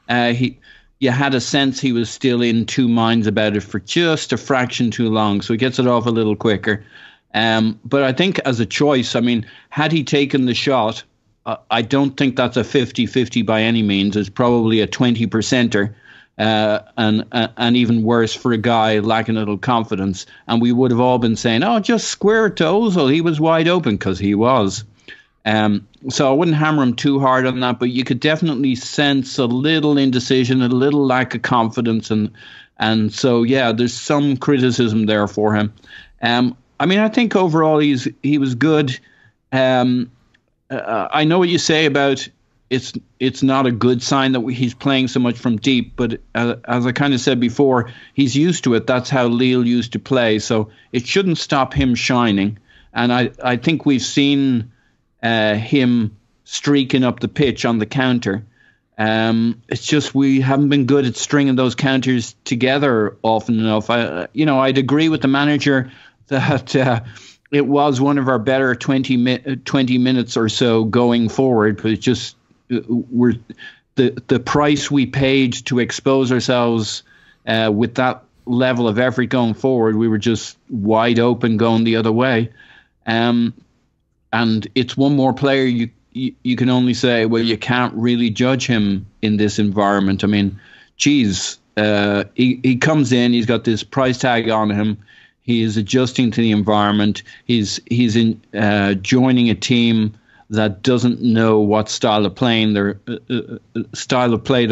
S5: You had a sense he was still in two minds about it for just a fraction too long, so he gets it off a little quicker. But I think as a choice, I mean, had he taken the shot, I don't think that's a 50-50 by any means. It's probably a 20%er, and even worse for a guy lacking a little confidence. And we would have all been saying, "Oh, just square it to Ozil. He was wide open," because he was. So I wouldn't hammer him too hard on that, but you could definitely sense a little indecision, a little lack of confidence, and so yeah, there's some criticism there for him. I mean, I think overall he was good. I know what you say about it's not a good sign that he's playing so much from deep, but as I kind of said before, he's used to it. That's how Lille used to play, so it shouldn't stop him shining. And I think we've seen him streaking up the pitch on the counter. It's just we haven't been good at stringing those counters together often enough. I'd agree with the manager that it was one of our better 20 minutes or so going forward, but it just the price we paid to expose ourselves with that level of effort going forward, we were just wide open going the other way. And it's one more player you can only say, well, you can't really judge him in this environment. I mean, geez, he comes in, he's got this price tag on him. He is adjusting to the environment. He's in joining a team that doesn't know what style of playing they're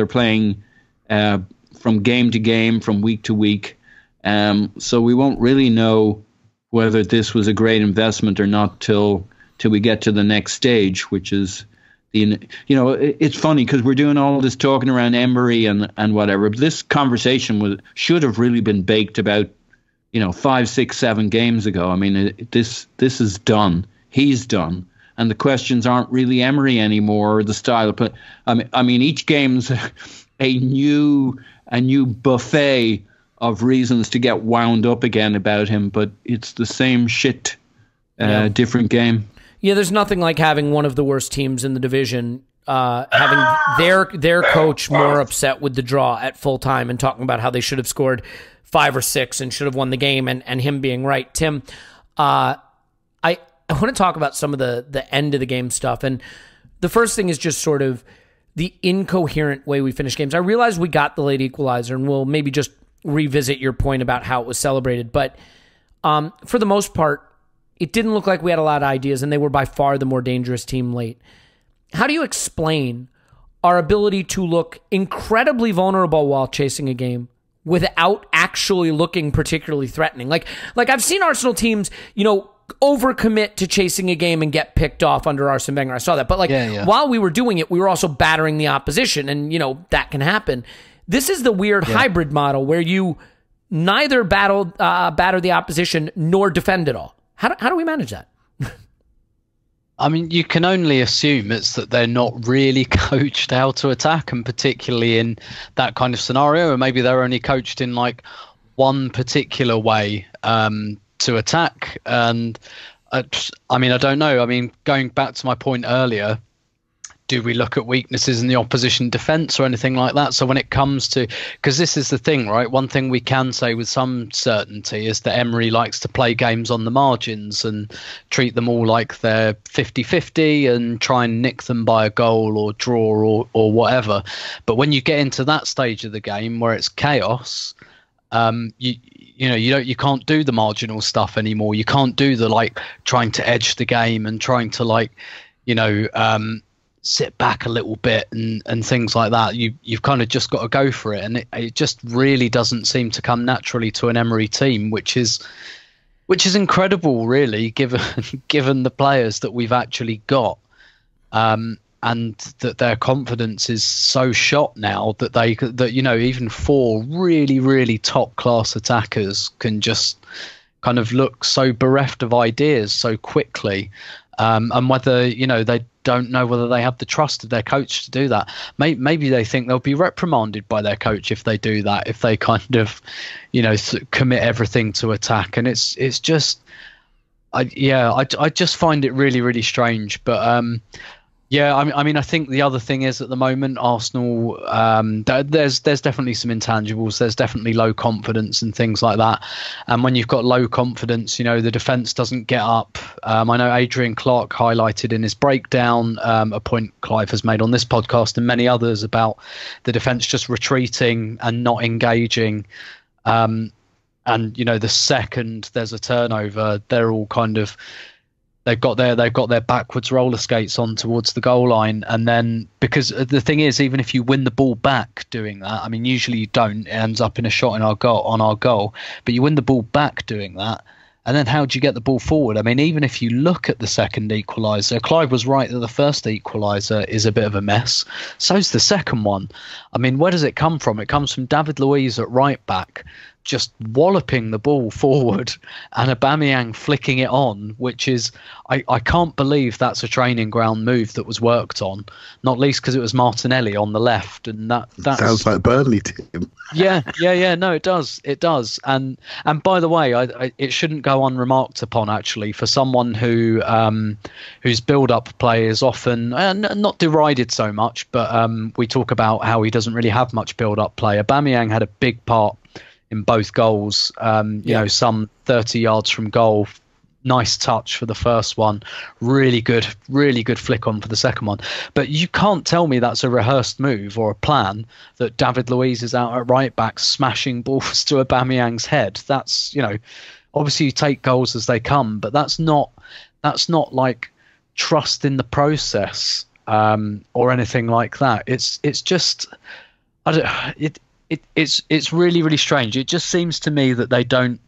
S5: playing from game to game, from week to week. So we won't really know whether this was a great investment or not till we get to the next stage, which is it's funny because we're doing all this talking around Emery and whatever. But this conversation should have really been baked about 5, 6, 7 games ago. I mean, this is done. He's done, and the questions aren't really Emery anymore, or the style. But I mean, each game's a new buffet of reasons to get wound up again about him, but it's the same shit, different game.
S2: Yeah, there's nothing like having one of the worst teams in the division having their coach more upset with the draw at full time and talking about how they should have scored 5 or 6 and should have won the game, and him being right. Tim, I want to talk about some of the end of the game stuff, and the first thing is just sort of the incoherent way we finish games. I realize we got the late equalizer, and we'll maybe just revisit your point about how it was celebrated, but for the most part, it didn't look like we had a lot of ideas, and they were by far the more dangerous team late. How do you explain our ability to look incredibly vulnerable while chasing a game without actually looking particularly threatening? Like I've seen Arsenal teams, overcommit to chasing a game and get picked off under Arsene Wenger. I saw that. But while we were doing it, we were also battering the opposition, and that can happen. This is the weird hybrid model where you neither batter the opposition nor defend at all. How do we manage that?
S3: I mean, you can only assume it's that they're not really coached how to attack, and particularly in that kind of scenario, or maybe they're only coached in like one particular way to attack. And I don't know. I mean, going back to my point earlier, do we look at weaknesses in the opposition defence or anything like that? So when it comes to, because this is the thing, right? One thing we can say with some certainty is that Emery likes to play games on the margins and treat them all like they're 50-50 and try and nick them by a goal or draw or whatever. But when you get into that stage of the game where it's chaos, you can't do the marginal stuff anymore. You can't do the trying to edge the game and trying to sit back a little bit and things like that. You've kind of just got to go for it, and it just really doesn't seem to come naturally to an Emery team, which is incredible, really, given the players that we've actually got, and that their confidence is so shot now that even 4 really, really top class attackers can just kind of look so bereft of ideas so quickly, and whether they don't know whether they have the trust of their coach to do that. Maybe they think they'll be reprimanded by their coach if they do that, if they kind of commit everything to attack. And it's just I just find it really, really strange. But I think the other thing is, at the moment, Arsenal, there's definitely some intangibles. There's definitely low confidence and things like that. And when you've got low confidence, the defence doesn't get up. I know Adrian Clark highlighted in his breakdown a point Clive has made on this podcast and many others about the defence just retreating and not engaging. And the second there's a turnover, they're all kind of, They've got their backwards roller skates on towards the goal line, and then, because the thing is, even if you win the ball back doing that, I mean, usually you don't. It ends up in a shot on our goal, but you win the ball back doing that, and then how do you get the ball forward? I mean, even if you look at the second equaliser, Clive was right that the first equaliser is a bit of a mess. So's the second one. I mean, where does it come from? It comes from David Luiz at right back, just walloping the ball forward, and Aubameyang flicking it on, which is, I can't believe that's a training ground move that was worked on, not least because it was Martinelli on the left, and that
S4: sounds like Burnley team.
S3: Yeah, no, it does, and by the way, it shouldn't go unremarked upon, actually, for someone whose build-up play is often not derided so much, but we talk about how he doesn't really have much build-up play. Aubameyang had a big part in both goals, some 30 yards from goal. Nice touch for the first one. Really good flick on for the second one. But you can't tell me that's a rehearsed move or a plan, that David Luiz is out at right back smashing balls to Aubameyang's head. That's, obviously you take goals as they come, but that's not like trust in the process or anything like that. It's just, it's really, really strange. It just seems to me that they don't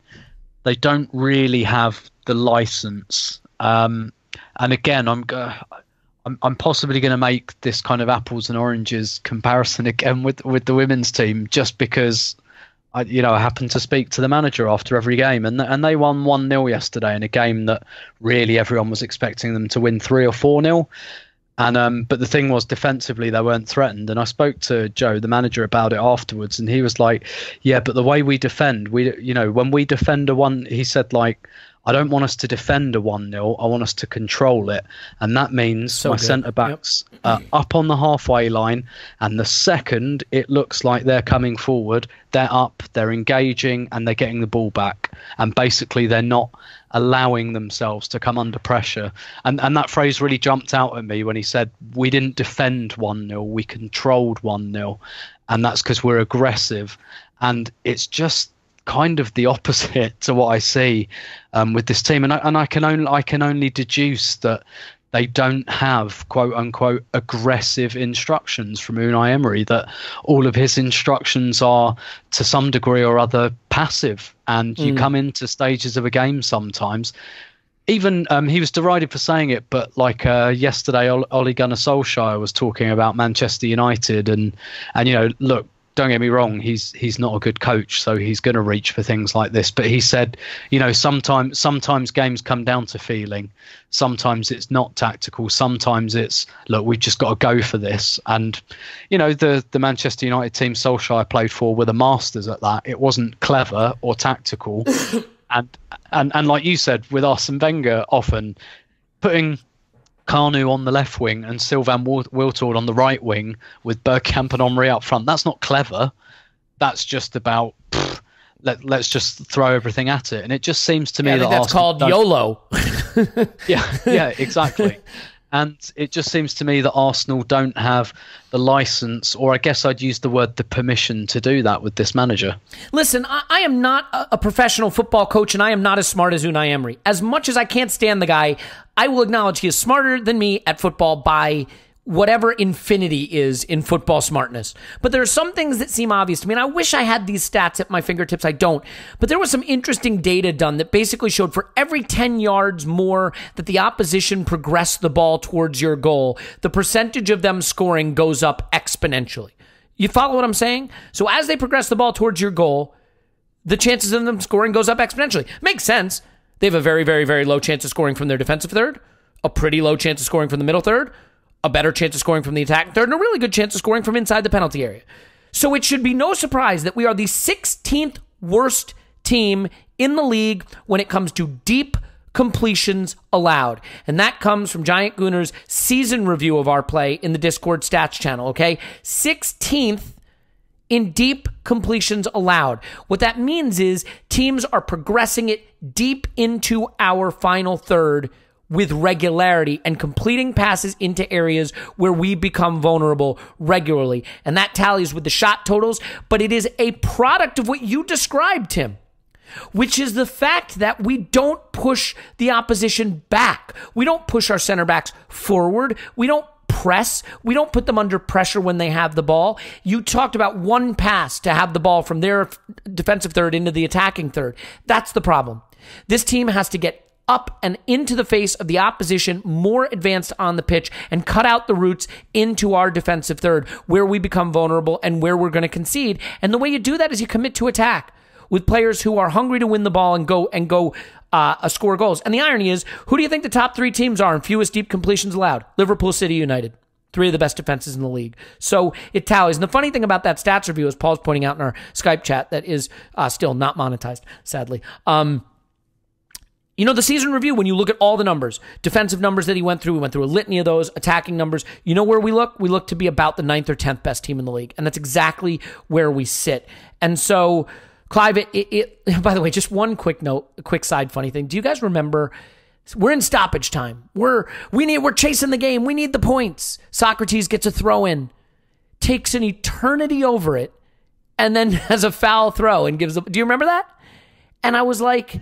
S3: really have the license. And again, I'm possibly going to make this kind of apples and oranges comparison again with the women's team, just because I happened to speak to the manager after every game, and they won 1-0 yesterday in a game that really everyone was expecting them to win 3 or 4-0. And but the thing was, defensively they weren't threatened. And I spoke to Joe, the manager, about it afterwards, and he was like, "Yeah, but the way we defend, when we defend a one," he said, like, "I don't want us to defend a 1-0. I want us to control it, and that means my centre backs up on the halfway line, and the second it looks like they're coming forward, they're up, they're engaging, and they're getting the ball back, and basically they're not allowing themselves to come under pressure." And that phrase really jumped out at me when he said, "We didn't defend 1-0, we controlled 1-0, and that's because we're aggressive." And it's just kind of the opposite to what I see with this team, and I can only deduce that they don't have quote unquote aggressive instructions from Unai Emery, that all of his instructions are to some degree or other passive, and you come into stages of a game sometimes. Even he was derided for saying it, but like yesterday, Ole Gunnar Solskjaer was talking about Manchester United, and look, don't get me wrong, he's not a good coach, so he's going to reach for things like this. But he said, sometimes games come down to feeling. Sometimes it's not tactical. Sometimes it's, look, we've just got to go for this. And, the Manchester United team Solskjaer played for were the masters at that. It wasn't clever or tactical. and like you said, with Arsene Wenger, often putting Kanu on the left wing and Sylvain Wiltord on the right wing with Bergkamp and Henry up front. That's not clever. That's just about let's just throw everything at it. And it just seems to me that
S2: that's called YOLO.
S3: yeah, exactly. And it just seems to me that Arsenal don't have the license, or I guess I'd use the word the permission, to do that with this manager.
S2: Listen, I am not a professional football coach, and I am not as smart as Unai Emery. As much as I can't stand the guy, I will acknowledge he is smarter than me at football by whatever infinity is in football smartness. But there are some things that seem obvious to me, and I wish I had these stats at my fingertips. I don't. But there was some interesting data done that basically showed for every 10 yards more that the opposition progressed the ball towards your goal, the percentage of them scoring goes up exponentially. You follow what I'm saying? So as they progress the ball towards your goal, the chances of them scoring goes up exponentially. Makes sense. They have a very, very, very low chance of scoring from their defensive third, a pretty low chance of scoring from the middle third, a better chance of scoring from the attacking third, and a really good chance of scoring from inside the penalty area. So it should be no surprise that we are the 16th worst team in the league when it comes to deep completions allowed. And that comes from Giant Gooner's season review of our play in the Discord stats channel, okay? 16th in deep completions allowed. What that means is teams are progressing it deep into our final third with regularity and completing passes into areas where we become vulnerable regularly. And that tallies with the shot totals, but it is a product of what you described, Tim, which is the fact that we don't push the opposition back. We don't push our center backs forward. We don't press. We don't put them under pressure when they have the ball. You talked about one pass to have the ball from their defensive third into the attacking third. That's the problem. This team has to get up and into the face of the opposition, more advanced on the pitch, and cut out the routes into our defensive third where we become vulnerable and where we're going to concede. And the way you do that is you commit to attack with players who are hungry to win the ball and go score goals. And the irony is, who do you think the top three teams are in fewest deep completions allowed? Liverpool, City, United. Three of the best defenses in the league. So it tallies. And the funny thing about that stats review, as Paul's pointing out in our Skype chat, that is still not monetized, sadly. The season review, when you look at all the numbers, defensive numbers that he went through, we went through a litany of those, attacking numbers, you know where we look? We look to be about the 9th or 10th best team in the league. And that's exactly where we sit. And so, Clive, by the way, just one quick note, a quick side funny thing. Do you guys remember, we're in stoppage time. We're chasing the game. We need the points. Socrates gets a throw in, takes an eternity over it, and then has a foul throw and gives do you remember that? And I was like,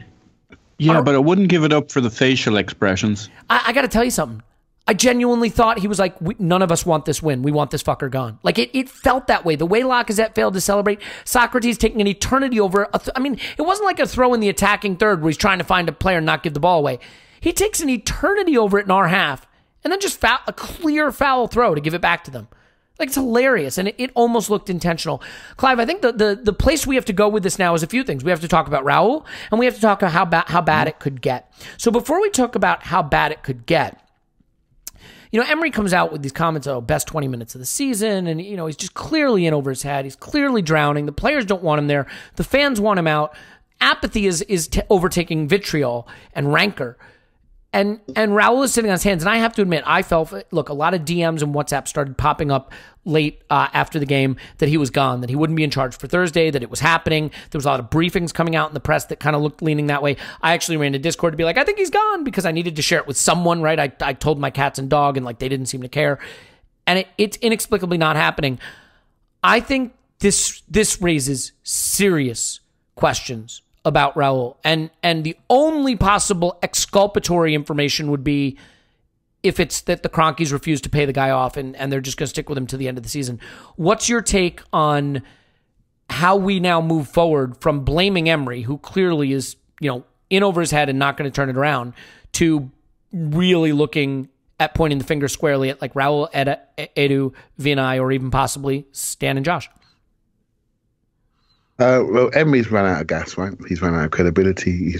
S5: yeah, but I wouldn't give it up for the facial expressions.
S2: I got to tell you something. I genuinely thought he was like, none of us want this win. We want this fucker gone. Like, it felt that way. The way Lacazette failed to celebrate, Socrates taking an eternity over. It wasn't like a throw in the attacking third where he's trying to find a player and not give the ball away. He takes an eternity over it in our half and then just a clear foul throw to give it back to them. Like, it's hilarious, and it almost looked intentional. Clive, I think the place we have to go with this now is a few things. We have to talk about Raul, and we have to talk about how bad it could get. So before we talk about how bad it could get, Emery comes out with these comments, best 20 minutes of the season, and, he's just clearly in over his head. He's clearly drowning. The players don't want him there. The fans want him out. Apathy is overtaking vitriol and rancor. And Raul is sitting on his hands. And I have to admit, I felt, look, a lot of DMs and WhatsApp started popping up late after the game that he was gone, that he wouldn't be in charge for Thursday, that it was happening. There was a lot of briefings coming out in the press that kind of looked leaning that way. I actually ran to Discord to be like, I think he's gone, because I needed to share it with someone, right? I told my cats and dog, and they didn't seem to care. And it's inexplicably not happening. I think this raises serious questions about Raul. And the only possible exculpatory information would be if it's that the Cronkies refuse to pay the guy off and they're just going to stick with him to the end of the season. What's your take on how we now move forward from blaming Emery, who clearly is, in over his head and not going to turn it around, to really looking at pointing the finger squarely at Raul, Edu, Vinay, or even possibly Stan and Josh?
S4: Well, Emery's run out of gas, right? He's run out of credibility.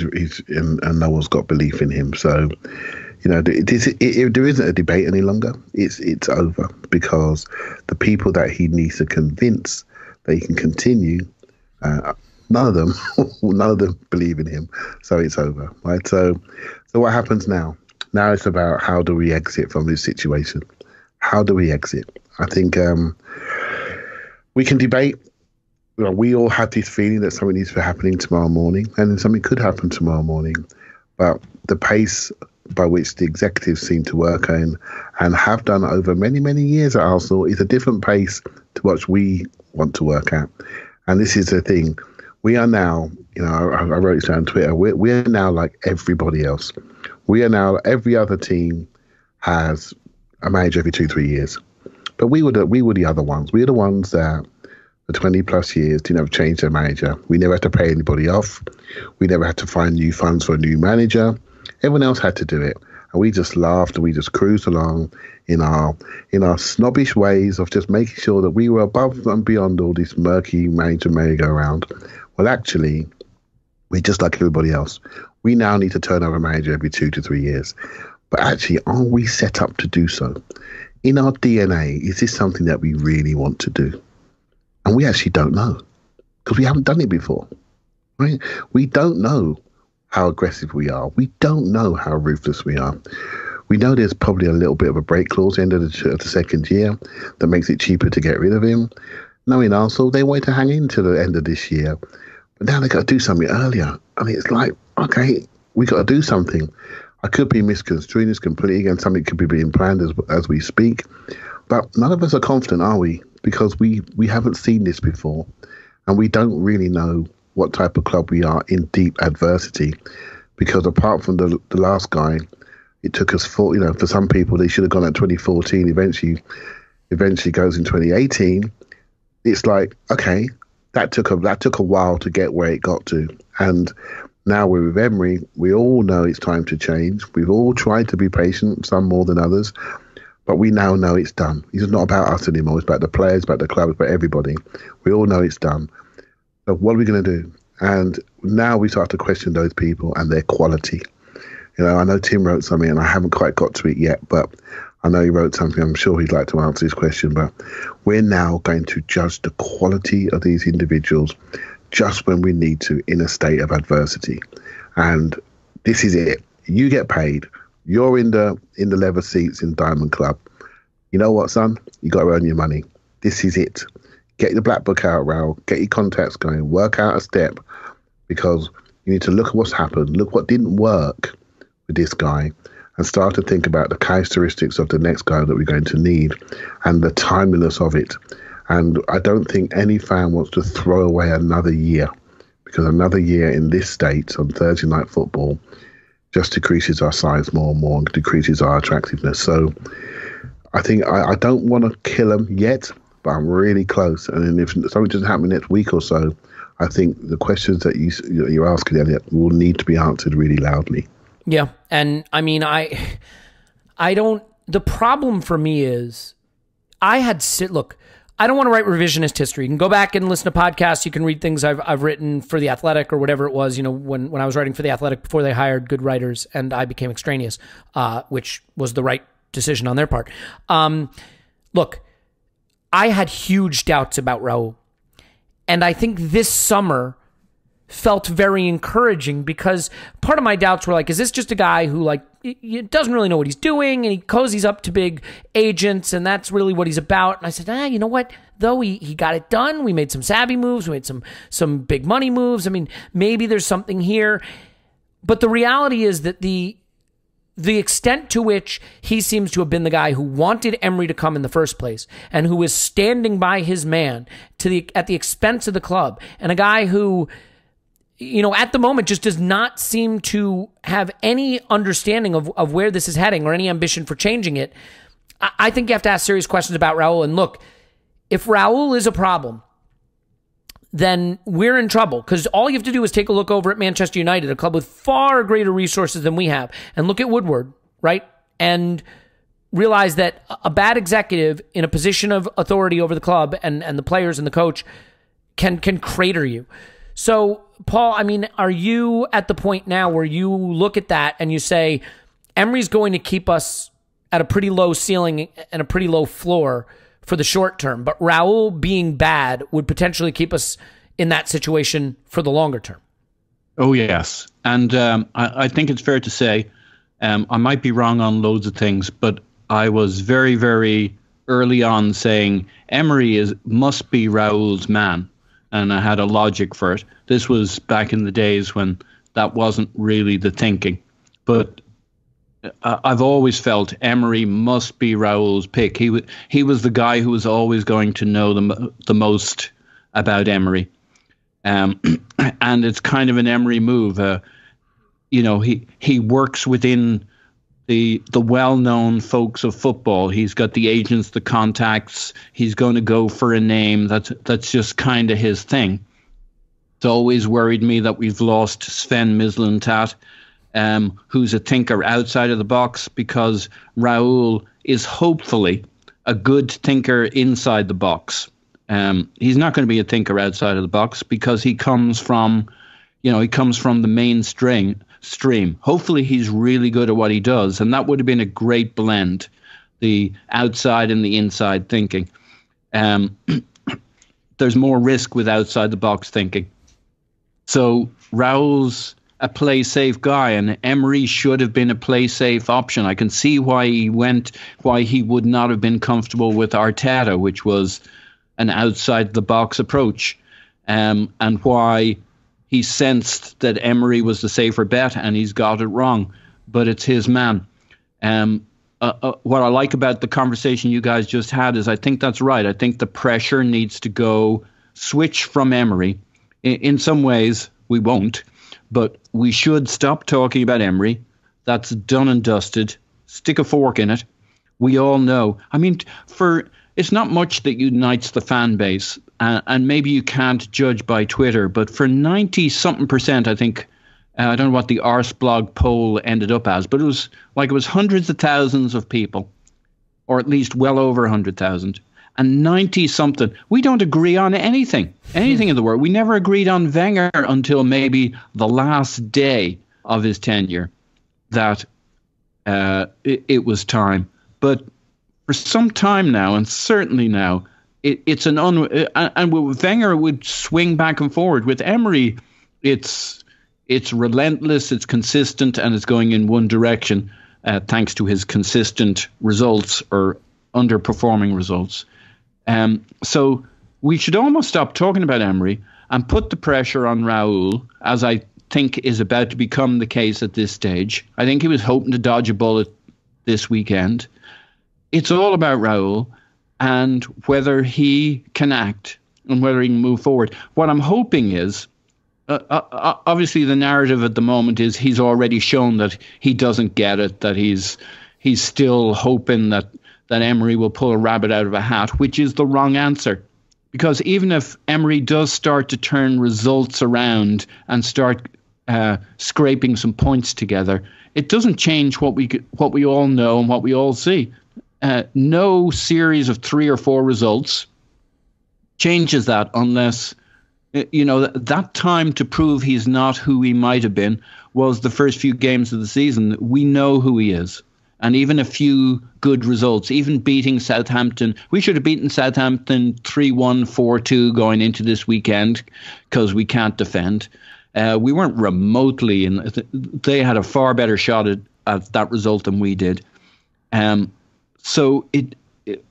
S4: And no one's got belief in him. So, there isn't a debate any longer. It's over, because the people that he needs to convince that he can continue, none of them believe in him. So it's over, right? So what happens now? Now it's about, how do we exit from this situation? How do we exit? I think we can debate. We all have this feeling that something needs to be happening tomorrow morning, and something could happen tomorrow morning. But the pace by which the executives seem to work and have done over many, many years at Arsenal is a different pace to what we want to work at. And this is the thing. We are now, I wrote it down on Twitter, we're now like everybody else. We are now, every other team has a manager every 2-3 years. But we were the other ones. We were the ones that, for 20 plus years, didn't have changed their manager. We never had to pay anybody off. We never had to find new funds for a new manager. Everyone else had to do it. And we just laughed and we just cruised along in our snobbish ways of just making sure that we were above and beyond all this murky manager merry-go-round. Well, actually, we're just like everybody else. We now need to turn over a manager every 2 to 3 years. But actually, are we set up to do so? In our DNA, is this something that we really want to do? And we actually don't know, because we haven't done it before, right? We don't know how aggressive we are. We don't know how ruthless we are. We know there's probably a little bit of a break clause at the end of the second year that makes it cheaper to get rid of him. Knowing Arsenal, they wait to hang in to the end of this year. But now they've got to do something earlier. I mean, it's like, okay, we got to do something. I could be misconstruing this completely, and something could be being planned as we speak. But none of us are confident, are we? Because we haven't seen this before, and we don't really know what type of club we are in deep adversity. Because apart from the last guy, it took us for some people, they should have gone at 2014. Eventually goes in 2018. It's like, okay, that took a while to get where it got to, and now we're with Emery. We all know it's time to change. We've all tried to be patient, some more than others. But we now know it's done. It's not about us anymore. It's about the players, about the club, it's about everybody. We all know it's done. So what are we going to do? And now we start to question those people and their quality. I know Tim wrote something, and I haven't quite got to it yet, but I know he wrote something. I'm sure he'd like to answer this question. But we're now going to judge the quality of these individuals just when we need to, in a state of adversity. And this is it. You get paid. You're in the leather seats in Diamond Club. You know what, son? You got to earn your money. This is it. Get the black book out, Raul. Get your contacts going. Work out a step, because you need to look at what's happened. Look what didn't work with this guy, and start to think about the characteristics of the next guy that we're going to need and the timeliness of it. And I don't think any fan wants to throw away another year, because another year in this state on Thursday night football just decreases our size more and more and decreases our attractiveness. So I think I don't want to kill him yet, but I'm really close. And if something doesn't happen next week or so, I think the questions that you're asking, Elliot, will need to be answered really loudly.
S2: Yeah. And I mean, the problem for me is look, I don't want to write revisionist history. You can go back and listen to podcasts. You can read things I've written for The Athletic or whatever it was, when I was writing for The Athletic before they hired good writers and I became extraneous, which was the right decision on their part. Look, I had huge doubts about Raul. And I think this summer felt very encouraging because part of my doubts were like, is this just a guy who like he doesn't really know what he's doing and he cozies up to big agents and that's really what he's about? And I said, you know what? Though he got it done. We made some savvy moves. We made some big money moves. I mean, maybe there's something here. But the reality is that the extent to which he seems to have been the guy who wanted Emery to come in the first place and who was standing by his man at the expense of the club, and a guy who, you know, at the moment just does not seem to have any understanding of where this is heading or any ambition for changing it. I think you have to ask serious questions about Raul. And look, if Raul is a problem, then we're in trouble, because all you have to do is take a look over at Manchester United, a club with far greater resources than we have, and look at Woodward, right? And realize that a bad executive in a position of authority over the club and the players and the coach can crater you. So, Paul, I mean, are you at the point now where you look at that and you say, Emery's going to keep us at a pretty low ceiling and a pretty low floor for the short term, but Raul being bad would potentially keep us in that situation for the longer term?
S5: Oh, yes. And I think it's fair to say, I might be wrong on loads of things, but I was very, very early on saying Emery must be Raul's man. And I had a logic for it. This was back in the days when that wasn't really the thinking. But I've always felt Emery must be Raul's pick. He was the guy who was always going to know the most about Emery. And it's kind of an Emery move. You know, he works within the well-known folks of football. He's got the agents, the contacts. He's going to go for a name. That's just kind of his thing. It's always worried me that we've lost Sven Mislintat, who's a thinker outside of the box, because Raul is hopefully a good thinker inside the box. He's not going to be a thinker outside of the box because he comes from the mainstream. Hopefully he's really good at what he does, and that would have been a great blend, the outside and the inside thinking. There's more risk with outside the box thinking. So Raul's a play-safe guy, and Emery should have been a play-safe option. I can see why he would not have been comfortable with Arteta, which was an outside-the-box approach, and why he sensed that Emery was the safer bet, and he's got it wrong. But it's his man. What I like about the conversation you guys just had is I think that's right. I think the pressure needs to switch from Emery. In some ways, we won't. But we should stop talking about Emery. That's done and dusted. Stick a fork in it. We all know. I mean, it's not much that unites the fan base, and maybe you can't judge by Twitter, but for 90-something%, I think, I don't know what the Arseblog poll ended up as, but it was hundreds of thousands of people, or at least well over 100,000. And 90-something, we don't agree on anything in the world. We never agreed on Wenger until maybe the last day of his tenure that it was time. But for some time now, and certainly now, it's and with Wenger would swing back and forward. With Emery, it's relentless, it's consistent, and it's going in one direction, thanks to his consistent results or underperforming results. So we should almost stop talking about Emery and put the pressure on Raul, as I think is about to become the case at this stage. I think he was hoping to dodge a bullet this weekend. It's all about Raul and whether he can act and whether he can move forward. What I'm hoping is, obviously the narrative at the moment is he's already shown that he doesn't get it, that he's still hoping that Emery will pull a rabbit out of a hat, which is the wrong answer. Because even if Emery does start to turn results around and start scraping some points together, it doesn't change what we all know and what we all see. No series of 3 or 4 results changes that unless, that time to prove he's not who he might have been was the first few games of the season. We know who he is. and even a few good results, even beating Southampton. We should have beaten Southampton 3-1, 4-2 going into this weekend because we can't defend. We weren't remotely in. They had a far better shot at that result than we did. So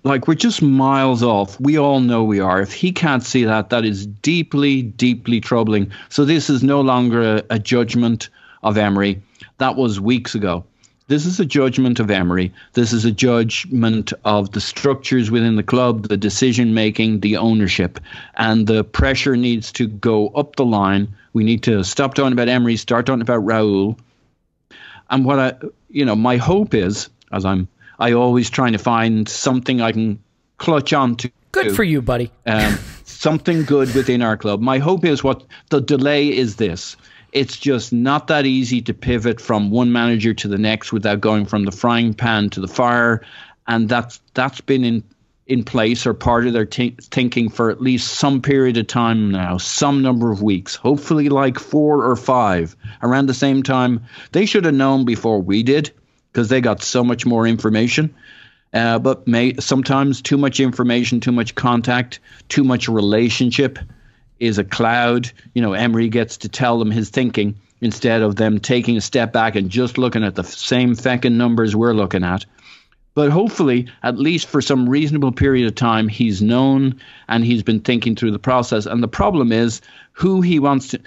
S5: like, we're just miles off. We all know we are. If he can't see that, that is deeply, deeply troubling. So this is no longer a judgment of Emery. That was weeks ago. This is a judgment of Emery. This is a judgment of the structures within the club, the decision-making, the ownership. And the pressure needs to go up the line. We need to stop talking about Emery, start talking about Raúl. And my hope is, as I always trying to find something I can clutch on to.
S2: Good for you, buddy.
S5: Something good within our club. My hope is what the delay is this. It's just not that easy to pivot from one manager to the next without going from the frying pan to the fire. And that's been in place or part of their thinking for at least some period of time now, some number of weeks, hopefully like 4 or 5 around the same time. They should have known before we did because they got so much more information. But sometimes too much information, too much contact, too much relationship is a cloud. Emery gets to tell them his thinking instead of them taking a step back and just looking at the same feckin' numbers we're looking at. But hopefully, at least for some reasonable period of time, he's known and he's been thinking through the process. And the problem is who he wants to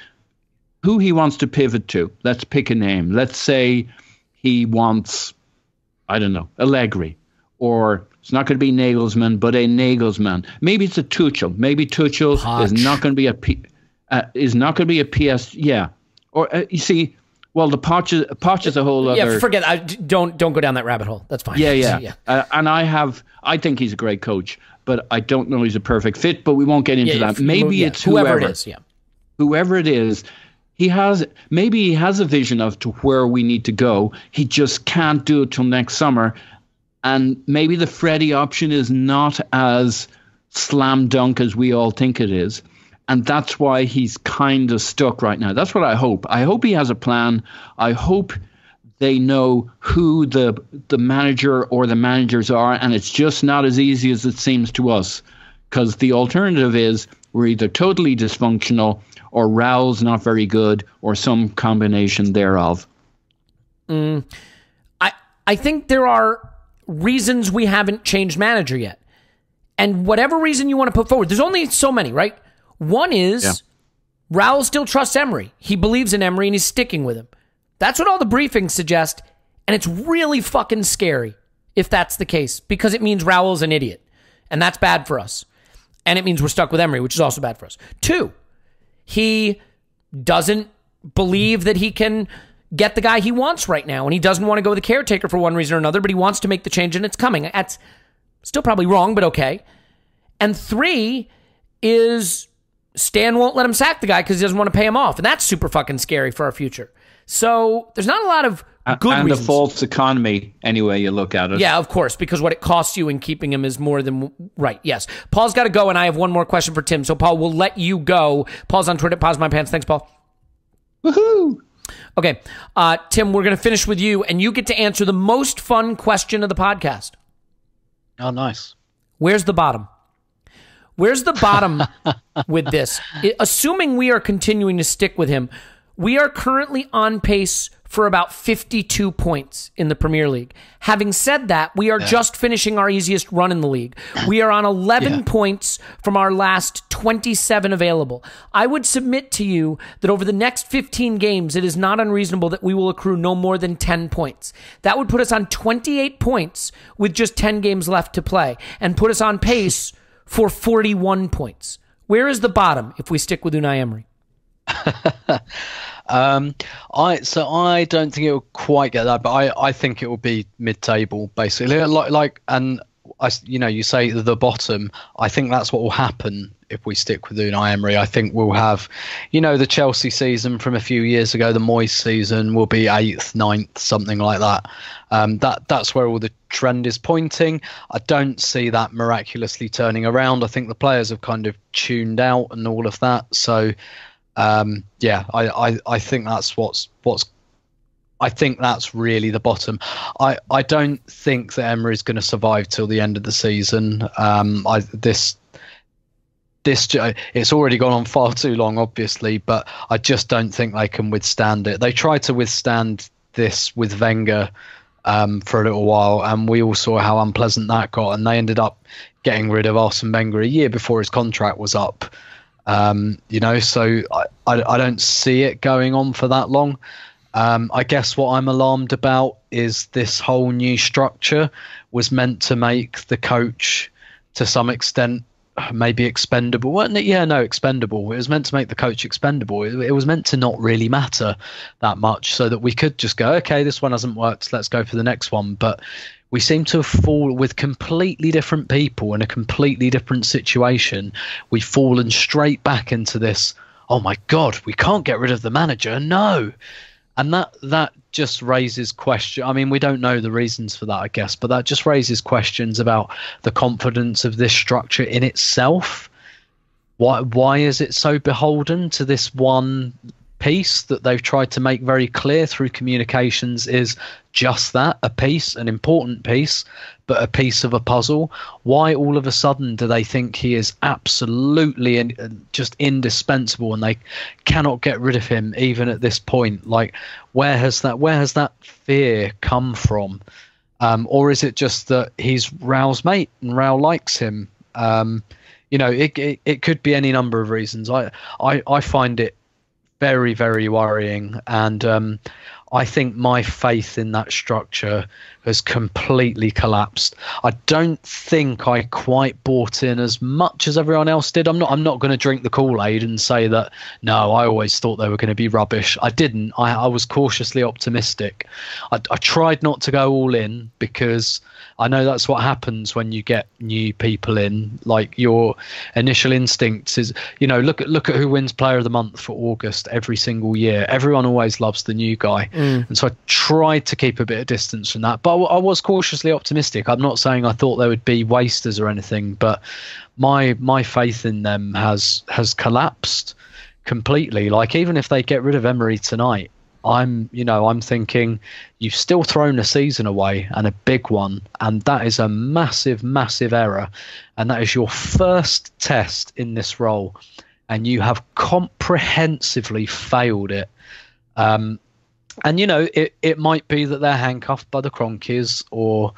S5: pivot to. Let's pick a name. Let's say he wants, I don't know, Allegri, or it's not going to be Nagelsmann, but a Nagelsmann. Maybe it's a Tuchel. Maybe Tuchel is not going to be a PS. Yeah, or you see, well, the Poch is a whole other.
S2: Yeah, forget. Don't go down that rabbit hole. That's fine.
S5: Yeah. And I think he's a great coach, but I don't know he's a perfect fit. But we won't get into that. Maybe it's whoever
S2: it is. Yeah,
S5: whoever it is. He has a vision of to where we need to go. He just can't do it till next summer. And maybe the Freddie option is not as slam dunk as we all think it is. And that's why he's kind of stuck right now. That's what I hope. I hope he has a plan. I hope they know who the manager or the managers are. And it's just not as easy as it seems to us. Because the alternative is we're either totally dysfunctional or Raúl's not very good or some combination thereof.
S2: I think there are reasons we haven't changed manager yet. And whatever reason you want to put forward, there's only so many, right? One is Raúl still trusts Emery. He believes in Emery and he's sticking with him. That's what all the briefings suggest. And it's really fucking scary if that's the case because it means Raúl's an idiot. And that's bad for us. And it means we're stuck with Emery, which is also bad for us. 2, he doesn't believe that he can get the guy he wants right now. And he doesn't want to go with the caretaker for one reason or another, but he wants to make the change and it's coming. That's still probably wrong, but okay. And 3 is Stan won't let him sack the guy because he doesn't want to pay him off. And that's super fucking scary for our future. So there's not a lot of good reasons.
S5: And the false economy, anyway you look at it.
S2: Yeah, of course, because what it costs you in keeping him is more than right. Yes. Paul's got to go, and I have one more question for Tim. So, Paul, we'll let you go. Paul's on Twitter. Pause my pants. Thanks, Paul.
S5: Woohoo!
S2: Okay. Tim, we're going to finish with you, and you get to answer the most fun question of the podcast.
S3: Oh, nice.
S2: Where's the bottom? Where's the bottom with this? Assuming we are continuing to stick with him, we are currently on pace for about 52 points in the Premier League. Having said that, we are just finishing our easiest run in the league. We are on 11 points from our last 27 available. I would submit to you that over the next 15 games, it is not unreasonable that we will accrue no more than 10 points. That would put us on 28 points with just 10 games left to play and put us on pace for 41 points. Where is the bottom if we stick with Unai Emery?
S3: I don't think it will quite get that, but I think it will be mid-table basically. You say the bottom. I think that's what will happen if we stick with Unai Emery. I think we'll have, the Chelsea season from a few years ago, the Moyes season will be 8th, 9th, something like that. That's where all the trend is pointing. I don't see that miraculously turning around. I think the players have kind of tuned out and all of that. So. I think that's what's I think that's really the bottom. I don't think that Emery's going to survive till the end of the season. It's already gone on far too long, obviously, but I just don't think they can withstand it. They tried to withstand this with Wenger for a little while, and we all saw how unpleasant that got, and they ended up getting rid of Arsene Wenger a year before his contract was up. So I don't see it going on for that long. I guess what I'm alarmed about is this whole new structure was meant to make the coach, to some extent, maybe expendable. Wasn't it? Yeah, no, expendable. It was meant to make the coach expendable. It was meant to not really matter that much, so that we could just go, okay, this one hasn't worked, let's go for the next one. But we seem to have fallen with completely different people in a completely different situation. We've fallen straight back into this, oh my God, we can't get rid of the manager. No. And that just raises question. I mean, we don't know the reasons for that, I guess, but that just raises questions about the confidence of this structure in itself. Why is it so beholden to this one piece that they've tried to make very clear through communications is just that, a piece, an important piece, but a piece of a puzzle? Why all of a sudden do they think he is absolutely just indispensable and they cannot get rid of him even at this point? Like, where has that fear come from? Or is it just that he's Raul's mate and Raul likes him? It could be any number of reasons. I find it very, very worrying, and I think my faith in that structure has completely collapsed. I don't think I quite bought in as much as everyone else did. I'm not going to drink the Kool-Aid and say that, no, I always thought they were going to be rubbish. I didn't. I was cautiously optimistic. I tried not to go all in, because I know that's what happens when you get new people in. Like, your initial instinct is, look at who wins Player of the Month for August every single year. Everyone always loves the new guy. And so I tried to keep a bit of distance from that. But I was cautiously optimistic. I'm not saying I thought they would be wasters or anything, but my faith in them has collapsed completely. Like, even if they get rid of Emery tonight, I'm thinking you've still thrown a season away, and a big one, and that is a massive, massive error. And that is your first test in this role, and you have comprehensively failed it. It might be that they're handcuffed by the Cronkies or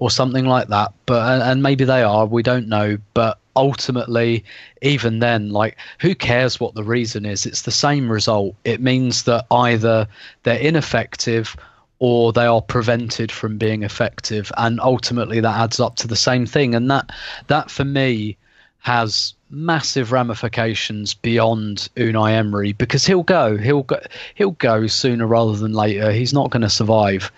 S3: something like that, but and maybe they are, we don't know. But ultimately, even then, like, who cares what the reason is? It's the same result. It means that either they're ineffective or they are prevented from being effective, and ultimately that adds up to the same thing. And that for me has massive ramifications beyond Unai Emery, because he'll go sooner rather than later. He's not going to survive.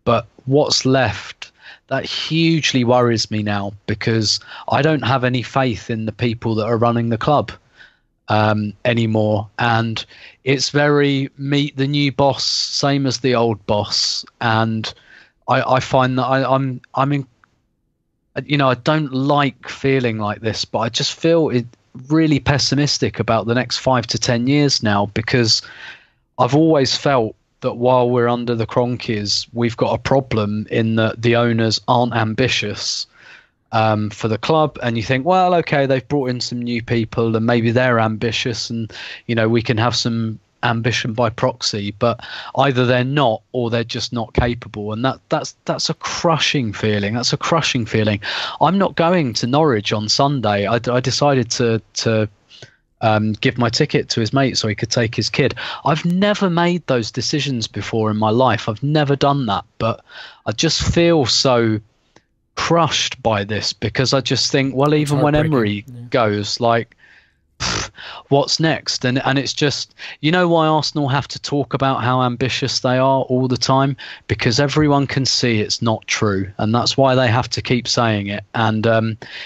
S3: But what's left, that hugely worries me now, because I don't have any faith in the people that are running the club anymore. And it's very meet the new boss, same as the old boss. And I find that I'm in. I don't like feeling like this, but I just feel really pessimistic about the next 5 to 10 years now, because I've always felt that while we're under the Cronkies, we've got a problem in that the owners aren't ambitious for the club. And you think, well, okay, they've brought in some new people and maybe they're ambitious, and we can have some ambition by proxy, but either they're not or they're just not capable. And that's a crushing feeling. That's a crushing feeling. I'm not going to Norwich on Sunday. I decided to give my ticket to his mate so he could take his kid. I've never made those decisions before in my life. I've never done that, but I just feel so crushed by this, because I just think, well, even when Emery goes, like, what's next? And it's just, why Arsenal have to talk about how ambitious they are all the time? Because everyone can see it's not true, and that's why they have to keep saying it. And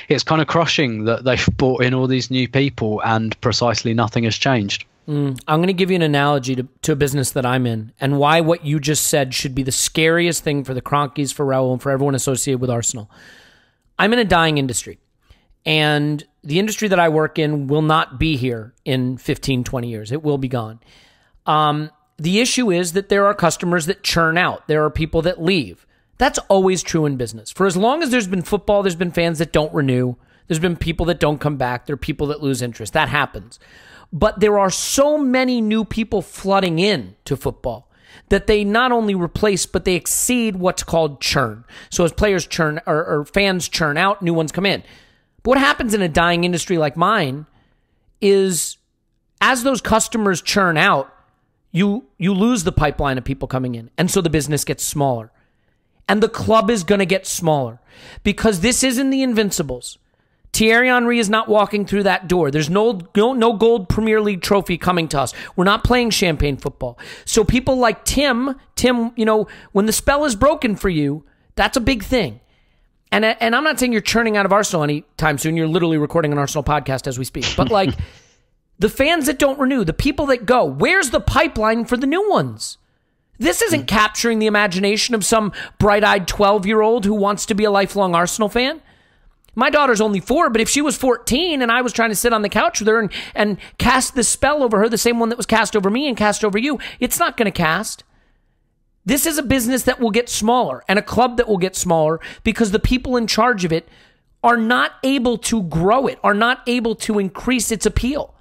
S3: it's kind of crushing that they've brought in all these new people and precisely nothing has changed.
S2: I'm going to give you an analogy to a business that I'm in, and why what you just said should be the scariest thing for the Cronkies, for Raul, and for everyone associated with Arsenal. I'm in a dying industry. And the industry that I work in will not be here in 15, 20 years. It will be gone. The issue is that there are customers that churn out. There are people that leave. That's always true in business. For as long as there's been football, there's been fans that don't renew. There's been people that don't come back. There are people that lose interest. That happens. But there are so many new people flooding in to football that they not only replace, but they exceed what's called churn. So as players churn or fans churn out, new ones come in. But what happens in a dying industry like mine is as those customers churn out, you lose the pipeline of people coming in. And so the business gets smaller. And the club is going to get smaller because this isn't the Invincibles. Thierry Henry is not walking through that door. There's no gold Premier League trophy coming to us. We're not playing champagne football. So people like Tim, when the spell is broken for you, that's a big thing. And I'm not saying you're churning out of Arsenal anytime soon. You're literally recording an Arsenal podcast as we speak. But like the fans that don't renew, the people that go, where's the pipeline for the new ones? This isn't capturing the imagination of some bright-eyed 12-year-old who wants to be a lifelong Arsenal fan. My daughter's only 4, but if she was 14 and I was trying to sit on the couch with her and cast the spell over her, the same one that was cast over me and cast over you, it's not going to cast. This is a business that will get smaller and a club that will get smaller because the people in charge of it are not able to grow it, are not able to increase its appeal.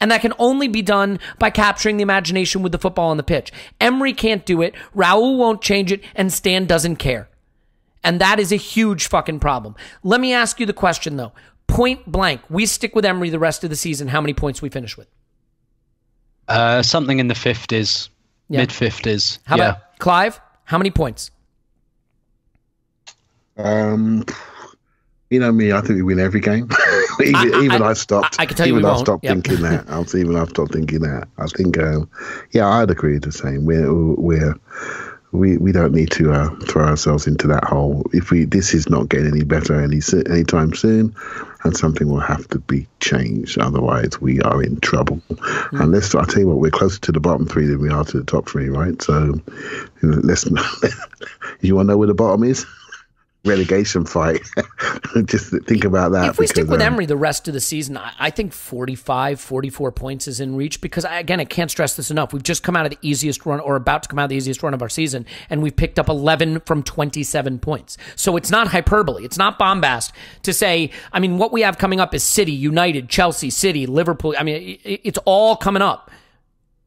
S2: And that can only be done by capturing the imagination with the football on the pitch. Emery can't do it, Raul won't change it, and Stan doesn't care. And that is a huge fucking problem. Let me ask you the question, though. Point blank, we stick with Emery the rest of the season. How many points we finish with?
S3: Something in the 50s, mid-50s.
S2: How about Clive? How many points?
S4: You know me, I think we win every game. I've stopped.
S2: I can tell you we won't.
S4: I've stopped thinking that. I've stopped thinking that. I think, I'd agree with the same. We don't need to throw ourselves into that hole. This is not getting any better anytime soon, and something will have to be changed. Otherwise, we are in trouble. And I tell you what, we're closer to the bottom 3 than we are to the top 3, right? So, you want to know where the bottom is? Relegation fight. Just think about that.
S2: If we stick with Emery the rest of the season, I think 45, 44 points is in reach because, I can't stress this enough. We've just come out of the easiest run or about to come out of the easiest run of our season, and we've picked up 11 from 27 points. So it's not hyperbole. It's not bombast to say, what we have coming up is City, United, Chelsea, City, Liverpool. It's all coming up.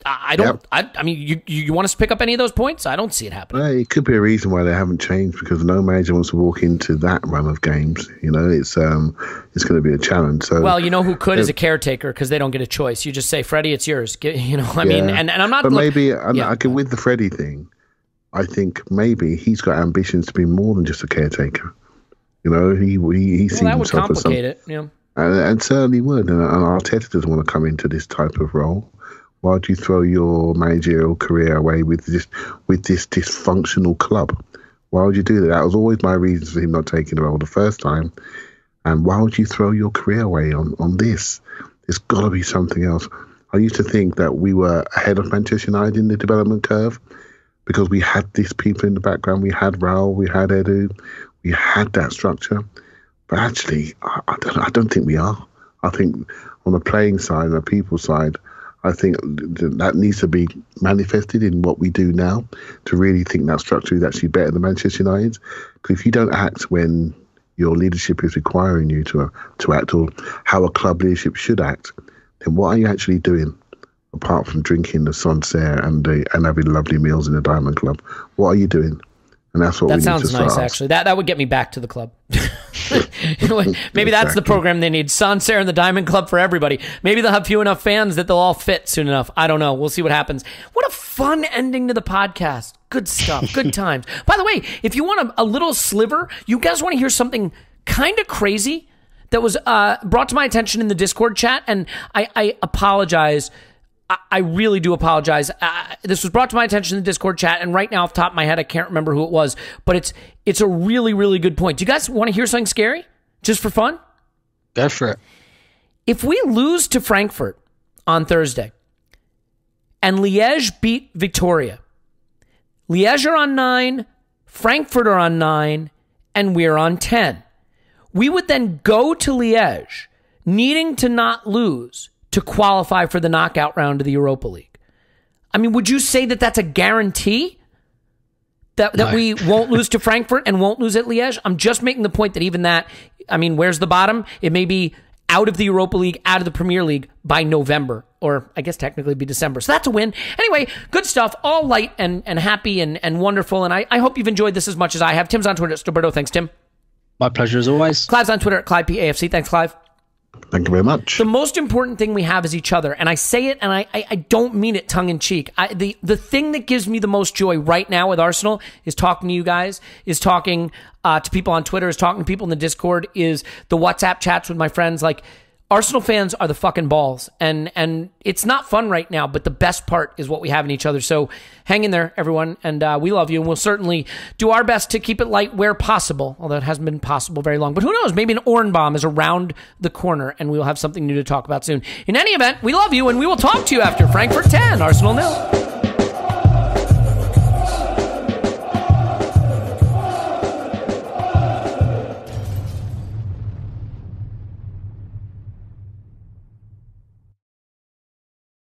S2: I don't. Yep. You want us to pick up any of those points? I don't see it happening.
S4: It could be a reason why they haven't changed because no manager wants to walk into that run of games. It's going to be a challenge. So,
S2: well, who could is a caretaker because they don't get a choice. You just say, Freddie, it's yours. And I'm not.
S4: But maybe I can with the Freddie thing. I think maybe he's got ambitions to be more than just a caretaker. He sees
S2: that would
S4: himself
S2: complicate it. Yeah,
S4: and certainly would. And Arteta doesn't want to come into this type of role. Why do you throw your managerial career away with this dysfunctional club? Why would you do that? That was always my reason for him not taking the role the first time. And why would you throw your career away on this? There's got to be something else. I used to think that we were ahead of Manchester United in the development curve because we had these people in the background. We had Raul, we had Edu, we had that structure. But actually, I don't think we are. I think on the playing side, on the people side, I think that needs to be manifested in what we do now to really think that structure is actually better than Manchester United's. Because if you don't act when your leadership is requiring you to act or how a club leadership should act, then what are you actually doing apart from drinking the Sancerre and having lovely meals in the Diamond Club? What are you doing? And that's what we need to start. That sounds nice,
S2: actually. That would get me back to the club. Maybe that's the program they need. Sancerre and the Diamond Club for everybody. Maybe they'll have few enough fans that they'll all fit soon enough. I don't know. We'll see what happens. What a fun ending to the podcast. Good stuff. Good times. By the way, if you want a little sliver, you guys want to hear something kind of crazy that was brought to my attention in the Discord chat, and I apologize. I really do apologize. This was brought to my attention in the Discord chat, and right now off the top of my head, I can't remember who it was, but it's a really, really good point. Do you guys want to hear something scary? Just for fun?
S3: Go for it.
S2: If we lose to Frankfurt on Thursday, and Liège beat Victoria, Liège are on 9, Frankfurt are on 9, and we're on 10. We would then go to Liège, needing to not lose, to qualify for the knockout round of the Europa League. I mean, would you say that that's a guarantee? That we won't lose to Frankfurt and won't lose at Liège? I'm just making the point that even that, I mean, where's the bottom? It may be out of the Europa League, out of the Premier League by November, or I guess technically it'd be December. So that's a win. Anyway, good stuff. All light and happy and wonderful. And I hope you've enjoyed this as much as I have. Tim's on Twitter at Stoberto. Thanks, Tim.
S3: My pleasure as always.
S2: Clive's on Twitter at ClivePAFC. Thanks, Clive.
S4: Thank you very much.
S2: The most important thing we have is each other. And I say it, and I don't mean it tongue-in-cheek. The thing that gives me the most joy right now with Arsenal is talking to you guys, is talking to people on Twitter, is talking to people in the Discord, is the WhatsApp chats with my friends. Like, Arsenal fans are the fucking balls. And it's not fun right now, but the best part is what we have in each other. So hang in there, everyone. And we love you. And we'll certainly do our best to keep it light where possible, although it hasn't been possible very long. But who knows? Maybe an Orenbaum is around the corner, and we'll have something new to talk about soon. In any event, we love you, and we will talk to you after Frankfurt 10, Arsenal 0.